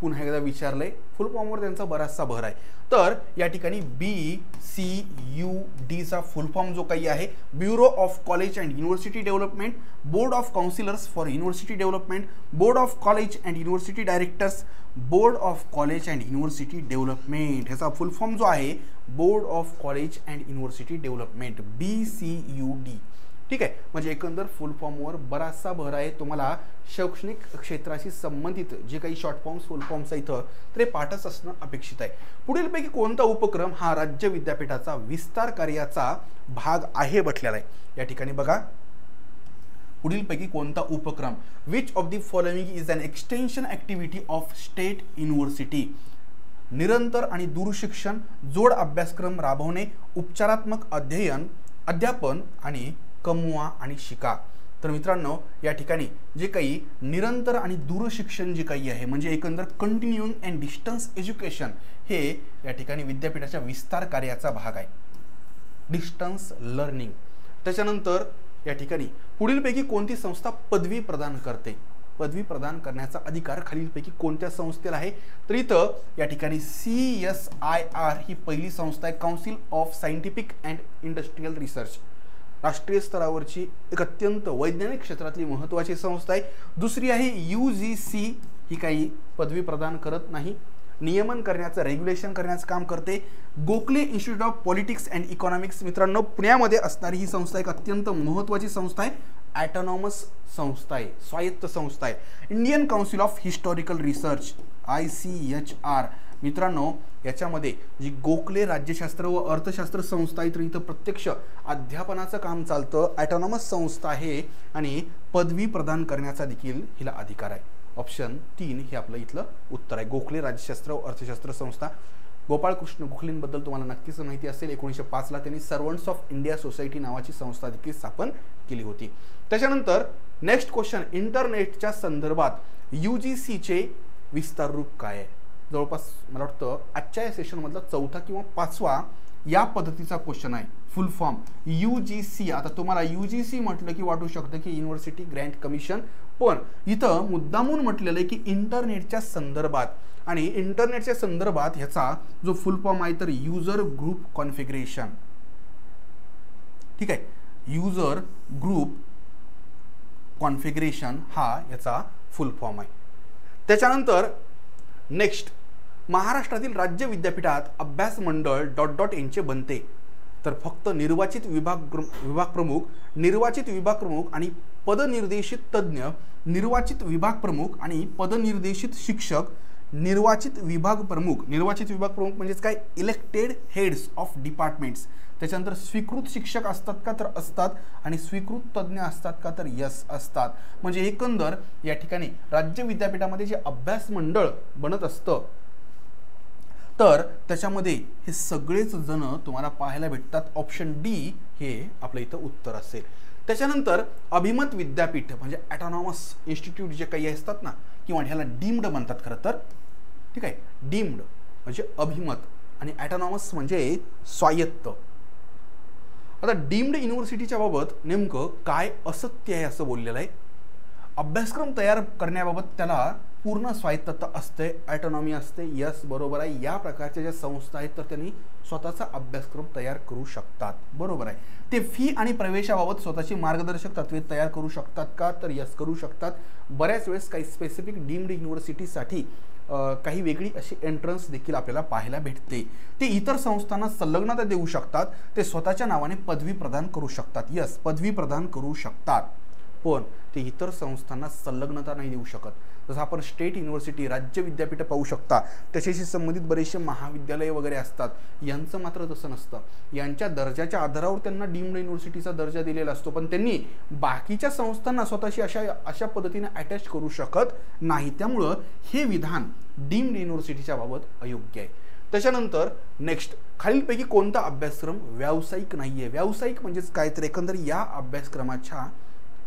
पुन्हा एकदा विचारलंय. फुल फॉर्मवर त्यांचा बराचसा भर आहे. तर या ठिकाणी BCUDचा फुल फॉर्म जो काही आहे, bureau of college and university development, board of counsellors for university development, board of college and university directors, board of college and university development. ह्याचा फुल फॉर्म जो आहे board of college and university development, BCUD. ठीक आहे. म्हणजे एकंदर फुल फॉर्मवर बराचसा भर आहे. तुम्हाला शैक्षणिक क्षेत्राशी संबंधित जे काही शॉर्ट फॉर्म्स फुल फॉर्म्स आहेत तर हे पाठच असणं अपेक्षित आहे. पुढीलपैकी कोणता उपक्रम हा राज्य विद्यापीठाचा विस्तार कार्याचा भाग आहे म्हटलेला आहे? या ठिकाणी बघा, पुढीलपैकी कोणता उपक्रम, which of the following is an extension activity of state university? निरंतर आणि दूरशिक्षण, जोड अभ्यासक्रम राबवणे, उपचारात्मक अध्ययन, अध्यापन आणि कमवा आणि शिका. तर मित्रांनो या ठिकाणी जे काही निरंतर आणि दूरशिक्षण जे काही आहे म्हणजे एकंदर कंटिन्यूइंग अँड डिस्टन्स एज्युकेशन हे या ठिकाणी विद्यापीठाच्या विस्तार कार्याचा भाग आहे, डिस्टन्स लर्निंग. त्याच्यानंतर या ठिकाणी पुढीलपैकी कोणती संस्था पदवी प्रदान करते? पदवी प्रदान करण्याचा अधिकार खालीलपैकी कोणत्या संस्थेला आहे? तर इथं या ठिकाणी CSIR ही पहिली संस्था आहे, council of scientific and industrial research. राष्ट्रीय स्तरावरची एक अत्यंत वैज्ञानिक क्षेत्रातली महत्त्वाची संस्था आहे. दुसरी आहे UGC, ही काही पदवी प्रदान करत नाही, नियमन करण्याचं, रेग्युलेशन करण्याचं काम करते. Gokhale institute of politics and economics मित्रांनो पुण्यामध्ये असणारी ही संस्था एक अत्यंत महत्त्वाची संस्था आहे. ॲटॉनॉमस संस्था आहे, स्वायत्त संस्था आहे. Indian Council of Historical research ICHR मित्रांनो याच्यामध्ये जी गोखले राज्यशास्त्र व अर्थशास्त्र संस्था आहे तर इथं प्रत्यक्ष अध्यापनाचं काम चालतं. ॲटॉनॉमस संस्था आहे आणि पदवी प्रदान करण्याचा देखील हिला अधिकार आहे. ऑप्शन 3 हे आपलं इथलं उत्तर आहे. गोखले राज्यशास्त्र व अर्थशास्त्र संस्था. गोपाळकृष्ण गोखलेंबद्दल तुम्हाला नक्कीच माहिती असेल. 1905ला त्यांनी सर्वंट्स ऑफ इंडिया सोसायटी नावाची संस्था देखील स्थापन केली होती. त्याच्यानंतर नेक्स्ट क्वेश्चन, इंटरनेटच्या संदर्भात UGCचे विस्तार रूप काय आहे? जवळपास मला वाटतं आजच्या या सेशनमधला 4था किंवा 5वा या पद्धतीचा क्वेश्चन आहे. फुल फॉर्म UGC. आता तुम्हाला UGC म्हटलं की वाटू शकतं की युनिव्हर्सिटी ग्रँट कमिशन, पण इथं मुद्दामून म्हटलेलं आहे की इंटरनेटच्या संदर्भात. आणि इंटरनेटच्या संदर्भात ह्याचा जो फुल फॉर्म आहे तर युजर ग्रुप कॉन्फिगरेशन. ठीक आहे, युजर ग्रुप कॉन्फिगरेशन हा याचा फुल फॉर्म आहे. त्याच्यानंतर नेक्स्ट, महाराष्ट्रातील राज्य विद्यापीठात अभ्यास मंडळ ... यांचे बनते. तर फक्त निर्वाचित विभाग प्रमुख, निर्वाचित विभाग प्रमुख आणि पदनिर्देशित तज्ज्ञ, निर्वाचित विभाग प्रमुख आणि पदनिर्देशित शिक्षक, निर्वाचित विभाग प्रमुख म्हणजेच काय, इलेक्टेड हेड्स ऑफ डिपार्टमेंट्स. त्याच्यानंतर स्वीकृत शिक्षक असतात का, तर असतात. आणि स्वीकृत तज्ज्ञ असतात का, तर यस असतात. म्हणजे एकंदर या ठिकाणी राज्य विद्यापीठामध्ये जे अभ्यास मंडळ बनत असतं तर त्याच्यामध्ये हे सगळेच जण तुम्हाला पाहायला भेटतात. ऑप्शन डी हे आपलं इथं उत्तर असेल. त्याच्यानंतर अभिमत विद्यापीठ म्हणजे ॲटॉनॉमस इन्स्टिट्यूट जे काही असतात ना, किंवा ह्याला डीम्ड म्हणतात खरं तर. ठीक आहे, डीम्ड म्हणजे अभिमत आणि ॲटॉनॉमस म्हणजे स्वायत्त. आता डीम्ड युनिव्हर्सिटीच्या बाबत नेमकं काय असत्य आहे असं बोललेलं आहे. अभ्यासक्रम तयार करण्याबाबत त्याला पूर्ण स्वायत्तता असते, ॲटॉनॉमी असते. यस, बरोबर आहे. या प्रकारच्या ज्या संस्था आहेत तर त्यांनी स्वतःचा अभ्यासक्रम तयार करू शकतात. बरोबर आहे. ते फी आणि प्रवेशाबाबत स्वतःची मार्गदर्शक तत्त्वे तयार करू शकतात का, तर यस करू शकतात. बऱ्याच वेळेस काही स्पेसिफिक डीम्ड युनिव्हर्सिटीसाठी काही वेगळी अशी एंट्रन्स देखील आपल्याला पाहायला भेटते. ते इतर संस्थांना संलग्नता देऊ शकतात. ते स्वतःच्या नावाने पदवी प्रदान करू शकतात. यस, पदवी प्रदान करू शकतात, पण ते इतर संस्थांना संलग्नता नाही देऊ शकत. जसं आपण स्टेट युनिव्हर्सिटी, राज्य विद्यापीठ पाहू शकता, त्याच्याशी संबंधित बरेचसे महाविद्यालय वगैरे असतात. यांचं मात्र तसं नसतं. यांच्या दर्जाच्या आधारावर त्यांना डीम्ड युनिव्हर्सिटीचा दर्जा दिलेला असतो, पण त्यांनी बाकीच्या संस्थांना स्वतःशी अशा पद्धतीने अटॅच करू शकत नाही. त्यामुळं हे विधान डीम्ड युनिव्हर्सिटीच्या बाबत अयोग्य आहे. त्याच्यानंतर नेक्स्ट, खालीलपैकी कोणता अभ्यासक्रम व्यावसायिक नाहीये. व्यावसायिक म्हणजेच काय, तर एकंदर या अभ्यासक्रमाच्या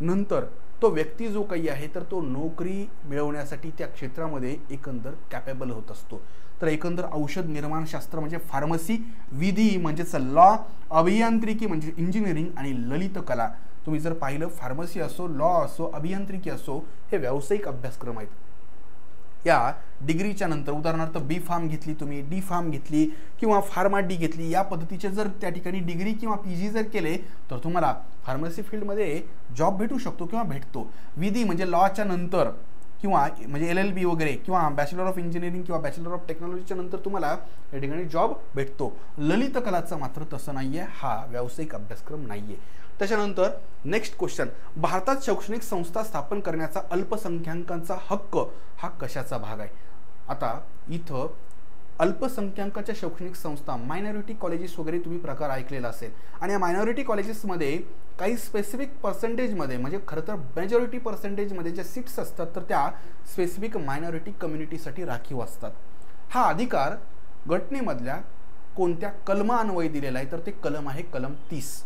नंतर तो व्यक्ती जो काही आहे तर तो नोकरी मिळवण्यासाठी त्या क्षेत्रामध्ये एकंदर कॅपेबल होत असतो. तर एकंदर औषध निर्माणशास्त्र म्हणजे फार्मसी, विधी म्हणजेच लॉ, अभियांत्रिकी म्हणजे इंजिनिअरिंग आणि ललित कला. तुम्ही जर पाहिलं, फार्मसी असो, लॉ असो, अभियांत्रिकी असो, हे व्यावसायिक अभ्यासक्रम आहेत. या डिग्रीच्या नंतर उदाहरणार्थ बी फार्म घेतली तुम्ही, डी फार्म घेतली किंवा फार्मा डी घेतली, या पद्धतीचे जर त्या ठिकाणी डिग्री किंवा पीजी जर केले तर तुम्हाला फार्मसी फील्डमध्ये जॉब भेटू शकतो किंवा भेटतो. विधी म्हणजे लॉच्या नंतर किंवा म्हणजे LLB वगैरे किंवा बॅचलर ऑफ इंजिनिअरिंग किंवा बॅचलर ऑफ टेक्नॉलॉजीच्या नंतर तुम्हाला या ठिकाणी जॉब भेटतो. ललित कलाचं मात्र तसं नाही आहे, हा व्यावसायिक अभ्यासक्रम नाही आहे. त्याच्यानंतर नेक्स्ट क्वेश्चन, भारतात शैक्षणिक संस्था स्थापन करण्याचा अल्पसंख्याकांचा हक्क हा कशाचा भाग आहे. आता इथं अल्पसंख्याकांच्या शैक्षणिक संस्था, मायनॉरिटी कॉलेजेस वगैरे तुम्ही प्रकार ऐकलेला असेल. आणि या मायनॉरिटी कॉलेजेसमध्ये काही स्पेसिफिक पर्सेंटेजमध्ये म्हणजे खरं तर मेजॉरिटी पर्सेंटेजमध्ये ज्या सीट्स असतात तर त्या स्पेसिफिक मायनॉरिटी कम्युनिटीसाठी राखीव असतात. हा अधिकार घटनेमधल्या कोणत्या कलमान्वये दिलेला आहे, तर ते कलम आहे कलम 30.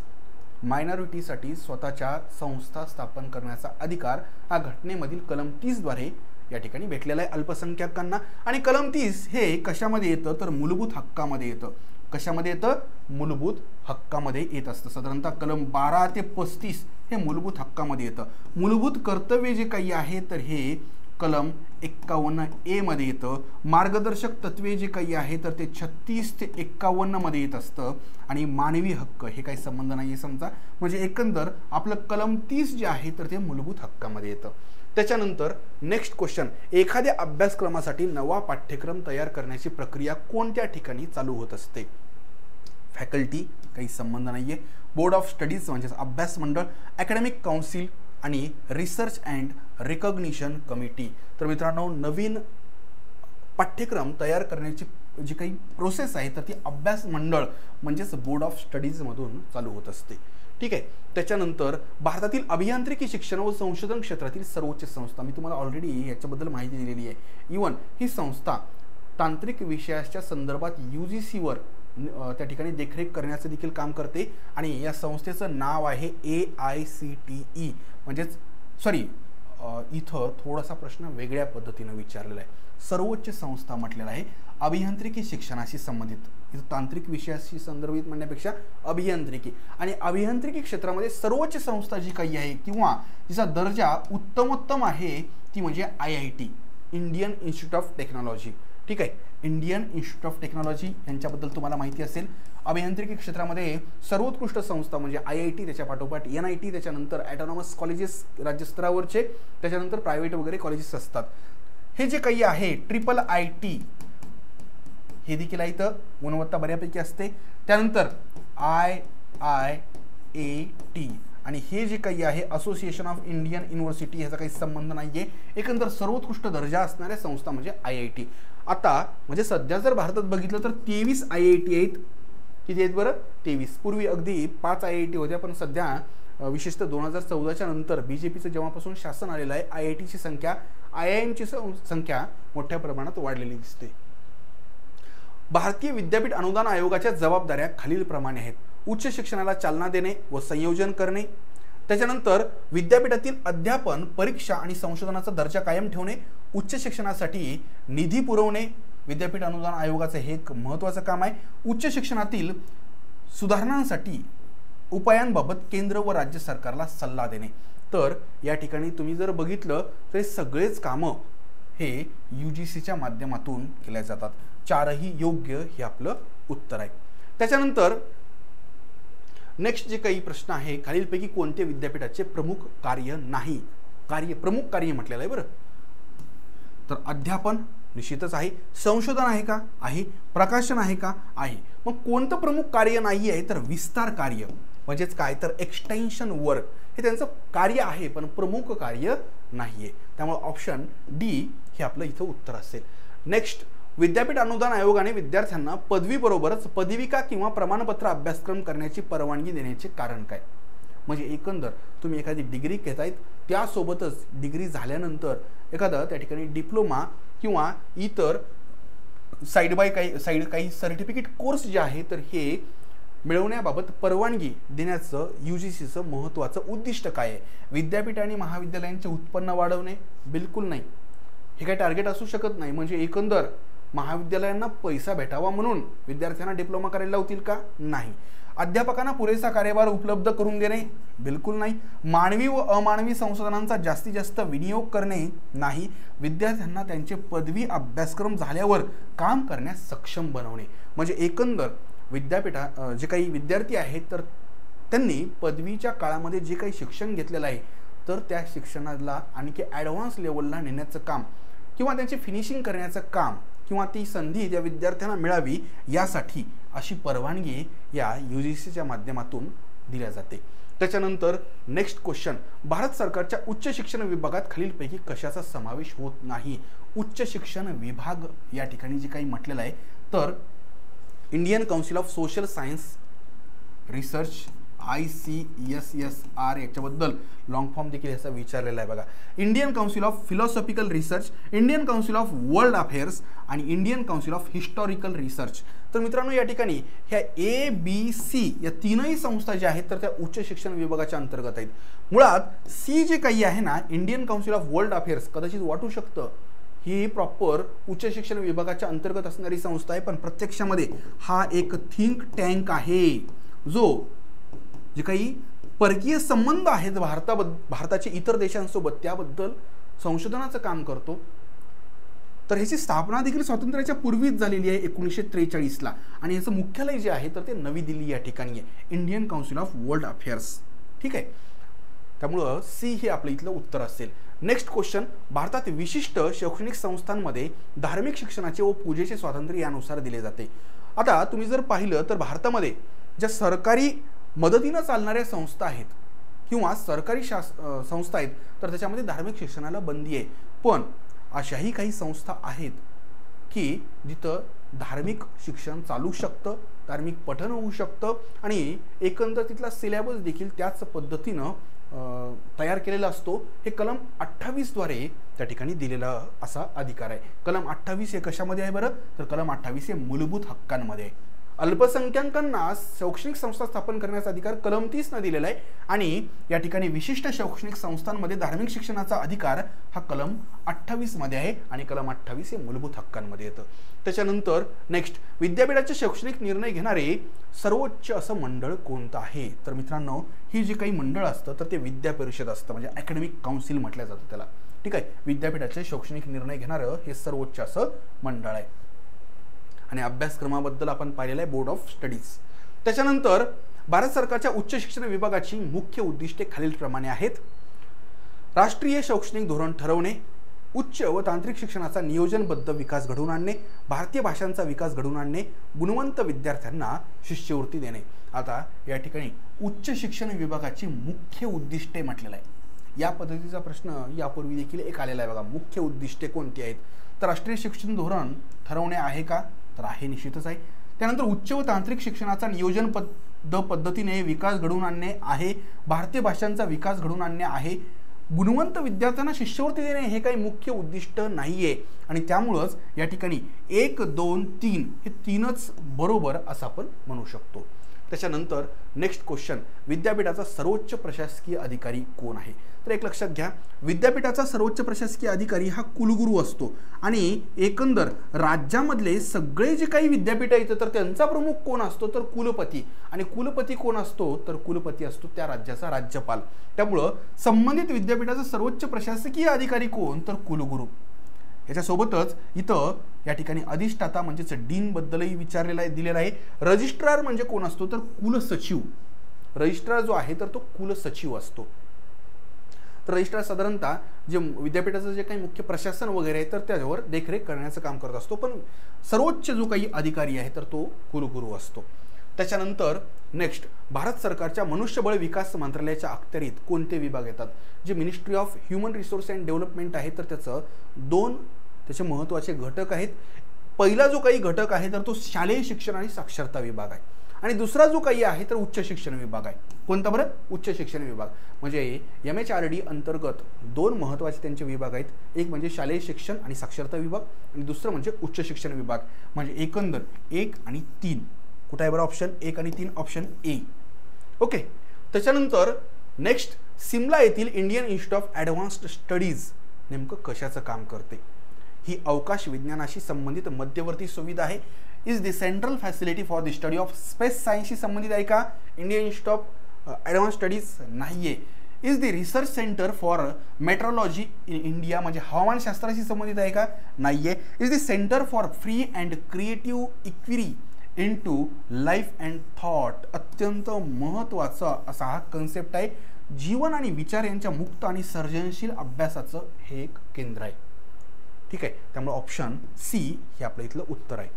मायनॉरिटीसाठी स्वतःच्या संस्था स्थापन करण्याचा अधिकार हा घटनेमधील कलम 30 द्वारे या ठिकाणी भेटलेला आहे अल्पसंख्याकांना. आणि कलम 30 हे कशामध्ये येतं, तर मूलभूत हक्कामध्ये येतं. कशामध्ये येतं, मूलभूत हक्कामध्ये येत असतं. साधारणतः कलम 12 ते 35 हे मूलभूत हक्कामध्ये येतं. मूलभूत कर्तव्य जे काही आहे तर हे कलम 51A मध्ये येतं. मार्गदर्शक तत्वे जे काही आहे तर ते 36 ते 51 मध्ये येत असतं. आणि मानवी हक्क हे काही संबंध नाही आहे समजा. म्हणजे एकंदर आपलं कलम 30 जे आहे तर ते मूलभूत हक्कामध्ये येतं. त्याच्यानंतर नेक्स्ट क्वेश्चन, एखाद्या अभ्यासक्रमासाठी नवा पाठ्यक्रम तयार करण्याची प्रक्रिया कोणत्या ठिकाणी चालू होत असते. फॅकल्टी काही संबंध नाही आहे. बोर्ड ऑफ स्टडीज म्हणजेच अभ्यास मंडळ, अकॅडमिक काउन्सिल आणि रिसर्च अँड रिकॉग्निशन कमिटी. तर मित्रांनो, नवीन पाठ्यक्रम तयार करण्याची जी काही प्रोसेस आहे तर ती अभ्यास मंडळ म्हणजेच बोर्ड ऑफ स्टडीजमधून चालू होत असते. ठीक आहे. त्याच्यानंतर भारतातील अभियांत्रिकी शिक्षण व संशोधन क्षेत्रातील सर्वोच्च संस्था, मी तुम्हाला ऑलरेडी याच्याबद्दल माहिती दिलेली आहे. इवन ही संस्था तांत्रिक विषयाच्या संदर्भात UGCवर त्या ठिकाणी देखरेख करण्याचं देखील काम करते. आणि या संस्थेचं नाव आहे AICTE. म्हणजेच इथं थोडासा प्रश्न वेगळ्या पद्धतीने विचारलेला आहे. सर्वोच्च संस्था म्हटलेला आहे अभियांत्रिकी शिक्षणाशी संबंधित. इथं तांत्रिक विषयाशी संदर्भित म्हणण्यापेक्षा अभियांत्रिकी, आणि अभियांत्रिकी क्षेत्रामध्ये सर्वोच्च संस्था जी काही आहे किंवा जिचा दर्जा उत्तमोत्तम आहे ती म्हणजे IIT, Indian institute of technology. ठीक आहे, इंडियन इन्स्टिट्यूट ऑफ टेक्नॉलॉजी यांच्याबद्दल तुम्हाला माहिती असेल. अभियांत्रिकी क्षेत्रामध्ये सर्वोत्कृष्ट संस्था म्हणजे IIT, त्याच्या पाठोपाठ NIT, त्याच्यानंतर ॲटॉनॉमस कॉलेजेस राज्यस्तरावरचे, त्याच्यानंतर प्रायव्हेट वगैरे कॉलेजेस असतात. हे जे काही आहे IIIT हे देखील इथं गुणवत्ता बऱ्यापैकी असते. त्यानंतर IIAT आणि हे जे काही आहे असोसिएशन ऑफ इंडियन युनिव्हर्सिटी, ह्याचा काही संबंध नाहीये. एकंदर सर्वोत्कृष्ट दर्जा असणाऱ्या संस्था म्हणजे IIT. आता म्हणजे सध्या जर भारतात बघितलं तर 23 IIT आहेत. किती आहेत बरं? 23. पूर्वी अगदी 5 IIT होत्या, पण सध्या विशेषतः 2014च्या नंतर BJPचं जेव्हापासून शासन आलेलं आहे, IITची संख्या, IIMची संख्या मोठ्या प्रमाणात वाढलेली दिसते. भारतीय विद्यापीठ अनुदान आयोगाच्या जबाबदाऱ्या खालीलप्रमाणे आहेत. उच्च शिक्षणाला चालना देणे व संयोजन करणे, त्याच्यानंतर विद्यापीठातील अध्यापन, परीक्षा आणि संशोधनाचा दर्जा कायम ठेवणे, उच्च शिक्षणासाठी निधी पुरवणे. विद्यापीठ अनुदान आयोगाचे हे एक महत्त्वाचं काम आहे. उच्च शिक्षणातील सुधारणांसाठी उपायांबाबत केंद्र व राज्य सरकारला सल्ला देणे. तर या ठिकाणी तुम्ही जर बघितलं तर सगळेच कामं हे UGCच्या माध्यमातून केल्या जातात. चारही योग्य हे आपलं उत्तर आहे. त्याच्यानंतर नेक्स्ट जे काही प्रश्न आहे, खालीलपैकी कोणते विद्यापीठाचे प्रमुख कार्य नाही? प्रमुख कार्य म्हटलेलं आहे बरं. तर अध्यापन निश्चितच आहे. संशोधन आहे का? आहे. प्रकाशन आहे का? आहे. मग कोणतं प्रमुख कार्य नाही आहे? तर विस्तार कार्य, म्हणजेच काय तर एक्सटेन्शन वर्क हे त्यांचं कार्य आहे, पण प्रमुख कार्य नाहीये. त्यामुळे ऑप्शन डी हे आपलं इथं उत्तर असेल. नेक्स्ट, विद्यापीठ अनुदान आयोगाने विद्यार्थ्यांना पदवीबरोबरच पदविका किंवा प्रमाणपत्र अभ्यासक्रम करण्याची परवानगी देण्याचे कारण काय? म्हणजे एकंदर तुम्ही एखादी डिग्री घेतायत, त्यासोबतच डिग्री झाल्यानंतर एखादा त्या ठिकाणी डिप्लोमा किंवा इतर साईड बाय काही सर्टिफिकेट कोर्स जे आहे तर हे मिळवण्याबाबत परवानगी देण्याचं UGCचं महत्त्वाचं उद्दिष्ट काय आहे? विद्यापीठ आणि महाविद्यालयांचे उत्पन्न वाढवणे? बिलकुल नाही. हे काही टार्गेट असू शकत नाही. म्हणजे एकंदर महाविद्यालयांना पैसा भेटावा म्हणून विद्यार्थ्यांना डिप्लोमा करायला लावतील का? नाही. अध्यापकांना पुरेसा कार्यभार उपलब्ध करून देणे? बिलकुल नाही. मानवी व अमानवी संसाधनांचा जास्तीत जास्त विनियोग करणे? नाही. विद्यार्थ्यांना त्यांचे पदवी अभ्यासक्रम झाल्यावर काम करण्यास सक्षम बनवणे. म्हणजे एकंदर विद्यापीठा जे काही विद्यार्थी आहेत तर त्यांनी पदवीच्या काळामध्ये जे काही शिक्षण घेतलेलं आहे तर त्या शिक्षणाला आणखी ॲडव्हान्स लेवलला नेण्याचं काम किंवा त्यांची फिनिशिंग करण्याचं काम किंवा ती संधी त्या विद्यार्थ्यांना मिळावी यासाठी अशी परवानगी या UGCच्या माध्यमातून दिल्या जाते. त्याच्यानंतर नेक्स्ट क्वेश्चन, भारत सरकारच्या उच्च शिक्षण विभागात खालीलपैकी कशाचा समावेश होत नाही? उच्च शिक्षण विभाग या ठिकाणी जे काही म्हटलेलं आहे तर Indian Council of Social Science Research ICSSR याच्याबद्दल लॉंग फॉर्म देखील याचा विचारलेला आहे बघा. Indian Council of Philosophical Research, Indian Council of World Affairs आणि Indian Council of Historical Research. तर मित्रांनो या ठिकाणी ह्या ABC या तीनही संस्था ज्या आहेत तर त्या उच्च शिक्षण विभागाच्या अंतर्गत आहेत. मुळात C जे काही आहे ना, Indian Council of World affairs, कदाचित वाटू शकतं ही प्रॉपर उच्च शिक्षण विभागाच्या अंतर्गत असणारी संस्था आहे, पण प्रत्यक्षामध्ये हा एक थिंक टँक आहे जो जे काही परकीय संबंध आहेत भारताचे इतर देशांसोबत त्याबद्दल संशोधनाचं काम करतो. तर ह्याची स्थापना देखील स्वातंत्र्याच्या पूर्वीच झालेली आहे 1943ला आणि याचं मुख्यालय जे आहे तर ते नवी दिल्ली या ठिकाणी आहे. Indian Council of World affairs. ठीक आहे. त्यामुळं C हे आपलं इथलं उत्तर असेल. नेक्स्ट क्वेश्चन, भारतात विशिष्ट शैक्षणिक संस्थांमध्ये धार्मिक शिक्षणाचे व पूजेचे स्वातंत्र्य यानुसार दिले जाते. आता तुम्ही जर पाहिलं तर भारतामध्ये ज्या सरकारी मदतीनं चालणाऱ्या संस्था आहेत किंवा सरकारी संस्था आहेत तर त्याच्यामध्ये धार्मिक शिक्षणाला बंदी आहे. पण अशाही काही संस्था आहेत की जिथं धार्मिक शिक्षण चालू शकतं, धार्मिक पठण होऊ शकतं आणि एकंदर तिथला सिलेबस देखील त्याच पद्धतीनं तयार केलेला असतो. हे कलम 28 द्वारे त्या ठिकाणी दिलेला असा अधिकार आहे. कलम 28 हे कशामध्ये आहे बरं? तर कलम 28 हे मूलभूत हक्कांमध्ये आहे. अल्पसंख्याकांना शैक्षणिक संस्था स्थापन करण्याचा अधिकार कलम 30 न दिलेला आहे आणि या ठिकाणी विशिष्ट शैक्षणिक संस्थांमध्ये धार्मिक शिक्षणाचा अधिकार हा कलम 28 मध्ये आहे आणि कलम 28 हे मूलभूत हक्कांमध्ये येतं. त्याच्यानंतर नेक्स्ट, विद्यापीठाचे शैक्षणिक निर्णय घेणारे सर्वोच्च असं मंडळ कोणतं आहे? तर मित्रांनो ही जी काही मंडळ असतं तर ते विद्या परिषद असतं, म्हणजे अकॅडमिक काउन्सिल म्हटलं जातं त्याला. ठीक आहे. विद्यापीठाचे शैक्षणिक निर्णय घेणारं हे सर्वोच्च असं मंडळ आहे आणि अभ्यासक्रमाबद्दल आपण पाहिलेलं आहे बोर्ड ऑफ स्टडीज. त्याच्यानंतर भारत सरकारच्या उच्च शिक्षण विभागाची मुख्य उद्दिष्टे खालीलप्रमाणे आहेत. राष्ट्रीय शैक्षणिक धोरण ठरवणे, उच्च व तांत्रिक शिक्षणाचा नियोजनबद्ध विकास घडवून आणणे, भारतीय भाषांचा विकास घडवून आणणे, गुणवंत विद्यार्थ्यांना शिष्यवृत्ती देणे. आता या ठिकाणी उच्च शिक्षण विभागाची मुख्य उद्दिष्टे म्हटलेलं आहे. या पद्धतीचा प्रश्न यापूर्वी देखील एक आलेला आहे बघा. मुख्य उद्दिष्टे कोणती आहेत? तर राष्ट्रीय शिक्षण धोरण ठरवणे आहे का? तर आहे, निश्चितच आहे. त्यानंतर उच्च व तांत्रिक शिक्षणाचा नियोजनबद्ध पद्धतीने विकास घडवून आणणे आहे, भारतीय भाषांचा विकास घडवून आणणे आहे, गुणवंत विद्यार्थ्यांना शिष्यवृत्ती देणे हे काही मुख्य उद्दिष्ट नाहीये. आणि त्यामुळंच या ठिकाणी 1, 2, 3 हे तीनच बरोबर असं आपण म्हणू शकतो. त्याच्यानंतर नेक्स्ट क्वेश्चन, विद्यापीठाचा सर्वोच्च प्रशासकीय अधिकारी कोण आहे? तर एक लक्षात घ्या, विद्यापीठाचा सर्वोच्च प्रशासकीय अधिकारी हा कुलगुरू असतो आणि एकंदर राज्यामधले सगळे जे काही विद्यापीठ आहेत तर त्यांचा प्रमुख कोण असतो? तर कुलपती. आणि कुलपती कोण असतो? तर कुलपती असतो त्या राज्याचा राज्यपाल. त्यामुळं संबंधित विद्यापीठाचा सर्वोच्च प्रशासकीय अधिकारी कोण? तर कुलगुरू. याच्यासोबतच इथं या ठिकाणी अधिष्ठाता म्हणजेच डीन बद्दलही विचारलेला आहे, दिलेला आहे. रजिस्ट्रार म्हणजे कोण असतो? तर कुलसचिव. रजिस्ट्रार जो आहे तर तो कुलसचिव असतो. तर रजिस्ट्रार साधारणतः जे विद्यापीठाचं जे काही मुख्य प्रशासन वगैरे आहे तर त्यावर देखरेख करण्याचं काम करत असतो, पण सर्वोच्च जो काही अधिकारी आहे तर तो कुलगुरू असतो. त्याच्यानंतर नेक्स्ट, भारत सरकारच्या मनुष्यबळ विकास मंत्रालयाच्या अखत्यारीत कोणते विभाग येतात? जे ministry of human resource and development आहे तर त्याचं 2 त्याचे महत्त्वाचे घटक आहेत. पहिला जो काही घटक आहे तर तो शालेय शिक्षण आणि साक्षरता विभाग आहे आणि दुसरा जो काही आहे तर उच्च शिक्षण विभाग आहे. कोणता बरं? उच्च शिक्षण विभाग. म्हणजे MHRD अंतर्गत 2 महत्त्वाचे त्यांचे विभाग आहेत. एक म्हणजे शालेय शिक्षण आणि साक्षरता विभाग आणि दुसरं म्हणजे उच्च शिक्षण विभाग. म्हणजे एकंदर 1 आणि 3 कुठे आहे बरं? ऑप्शन 1 आणि 3 ऑप्शन ए. ओके. त्याच्यानंतर नेक्स्ट, सिमला येथील Indian institute of advanced studies नेमकं कशाचं काम करते? ही अवकाश विज्ञानाशी संबंधित मध्यवर्ती सुविधा आहे. Is the central facility for the study of space सायन्सशी संबंधित आहे का? Indian institute of advance studies नाहीये. Is the research centre for metrology in India म्हणजे हवामानशास्त्राशी संबंधित आहे का? नाहीये. Is the centre for free and creative inquiry into life and thought. अत्यंत महत्त्वाचा असा हा कन्सेप्ट आहे. जीवन आणि विचार यांच्या मुक्त आणि सर्जनशील अभ्यासाचं हे एक केंद्र आहे. ठीक आहे, त्यामुळे ऑप्शन सी हे आपलं इथलं उत्तर आहे.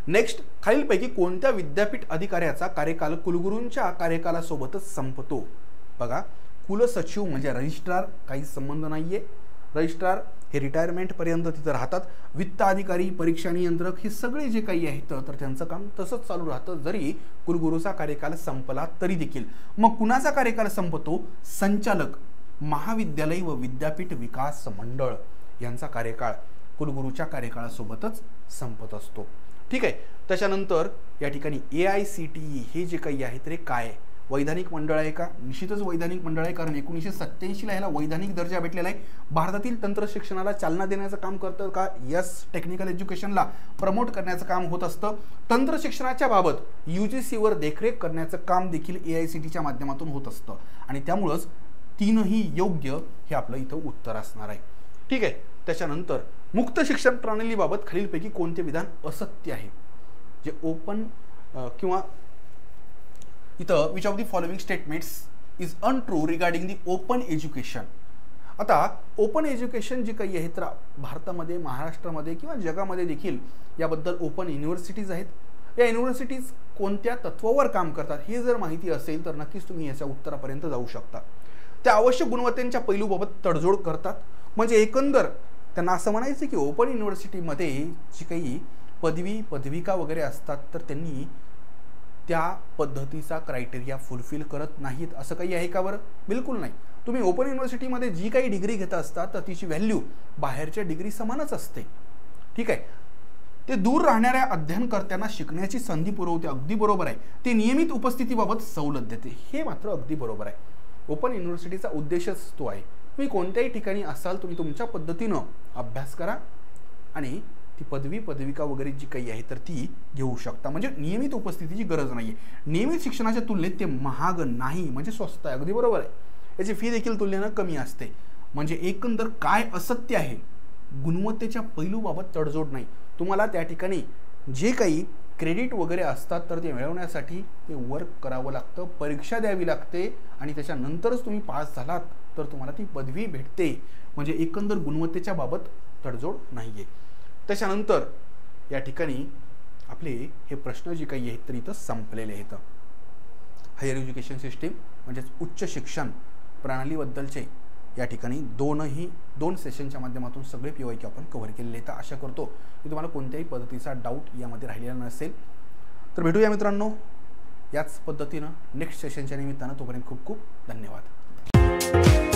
नेक्स्ट, खालीलपैकी कोणत्या विद्यापीठ अधिकाऱ्याचा कार्यकाल कुलगुरूंच्या कार्यकालासोबतच संपतो? बघा, कुलसचिव म्हणजे रजिस्ट्रार काही संबंध नाहीये. रजिस्ट्रार हे रिटायरमेंट पर्यंत तिथं राहतात. वित्त अधिकारी, परीक्षा नियंत्रक हे सगळे जे काही आहेत तर त्यांचं काम तसंच चालू राहतं जरी कुलगुरूचा कार्यकाल संपला तरी देखील. मग कुणाचा कार्यकाल संपतो? संचालक, महाविद्यालय व विद्यापीठ विकास मंडळ यांचा कार्यकाळ कुलगुरूच्या कार्यकाळासोबतच संपत असतो. ठीक आहे. त्याच्यानंतर या ठिकाणी AICTE हे जे काही आहे तर हे काय? वैधानिक मंडळ आहे का? निश्चितच वैधानिक मंडळ आहे, कारण 1987 ला ह्याला वैधानिक दर्जा भेटलेला आहे. भारतातील तंत्र शिक्षणाला चालना देण्याचं काम करतं का? यस. टेक्निकल एज्युकेशनला प्रमोट करण्याचं काम होत असतं. तंत्र शिक्षणाच्या बाबत UGC वर देखरेख करण्याचं काम देखील AICTEच्या माध्यमातून होत असतं आणि त्यामुळंच तीनही योग्य हे आपलं इथं उत्तर असणार आहे. ठीक आहे. त्याच्यानंतर मुक्त शिक्षण प्रणालीबाबत खालीलपैकी कोणते विधान असत्य आहे? जे ओपन किंवा इथं which of the following statements is untrue regarding the open education. आता ओपन एज्युकेशन जे काही आहे तर भारतामध्ये, महाराष्ट्रामध्ये किंवा जगामध्ये देखील याबद्दल ओपन युनिव्हर्सिटीज आहेत. या युनिव्हर्सिटीज कोणत्या तत्वावर काम करतात हे जर माहिती असेल तर नक्कीच तुम्ही याच्या उत्तरापर्यंत जाऊ शकता. त्या आवश्यक गुणवत्तेच्या पैलूबाबत तडजोड करतात. म्हणजे एकंदर त्यांना असं म्हणायचं की ओपन युनिव्हर्सिटीमध्ये जी काही पदवी, पदविका वगैरे असतात तर त्यांनी त्या पद्धतीचा क्रायटेरिया फुलफिल करत नाहीत असं काही आहे का बरं? बिलकुल नाही. तुम्ही ओपन युनिव्हर्सिटीमध्ये जी काही डिग्री घेत असतात तर तिची व्हॅल्यू बाहेरच्या डिग्री समानच असते. ठीक आहे. ते दूर राहणाऱ्या अध्ययनकर्त्यांना शिकण्याची संधी पुरवते, अगदी बरोबर आहे. ते नियमित उपस्थितीबाबत सवलत देते, हे मात्र अगदी बरोबर आहे. ओपन युनिव्हर्सिटीचा उद्देशच तो आहे. तुम्ही कोणत्याही ठिकाणी असाल, तुम्ही तुमच्या पद्धतीनं अभ्यास करा आणि ती पदवी, पदविका वगैरे जी काही आहे तर ती घेऊ शकता. म्हणजे नियमित उपस्थितीची गरज नाही आहे. नियमित शिक्षणाच्या तुलनेत ते महाग नाही, म्हणजे स्वस्त आहे, अगदी बरोबर आहे. याची फी देखील तुलनेनं कमी असते. म्हणजे एकंदर काय असत्य आहे? गुणवत्तेच्या पैलूबाबत तडजोड नाही. तुम्हाला त्या ठिकाणी जे काही क्रेडिट वगैरे असतात तर ते मिळवण्यासाठी ते वर्क करावं लागतं, परीक्षा द्यावी लागते आणि त्याच्यानंतरच तुम्ही पास झालात तर तुम्हाला ती पदवी भेटते. म्हणजे एकंदर गुणवत्तेच्या बाबत तडजोड नाही आहे. त्याच्यानंतर या ठिकाणी आपले हे प्रश्न जे काही आहेत तर इथं संपलेले आहेत. हायर एज्युकेशन सिस्टीम म्हणजेच उच्च शिक्षण प्रणालीबद्दलचे या ठिकाणी दोन सेशनच्या माध्यमातून सगळे PYQ आपण कव्हर केलेले आहेत. आशा करतो की तुम्हाला कोणत्याही पद्धतीचा डाऊट यामध्ये राहिलेला नसेल. तर भेटूया मित्रांनो याच पद्धतीनं नेक्स्ट सेशनच्या निमित्तानं. तोपर्यंत खूप खूप धन्यवाद.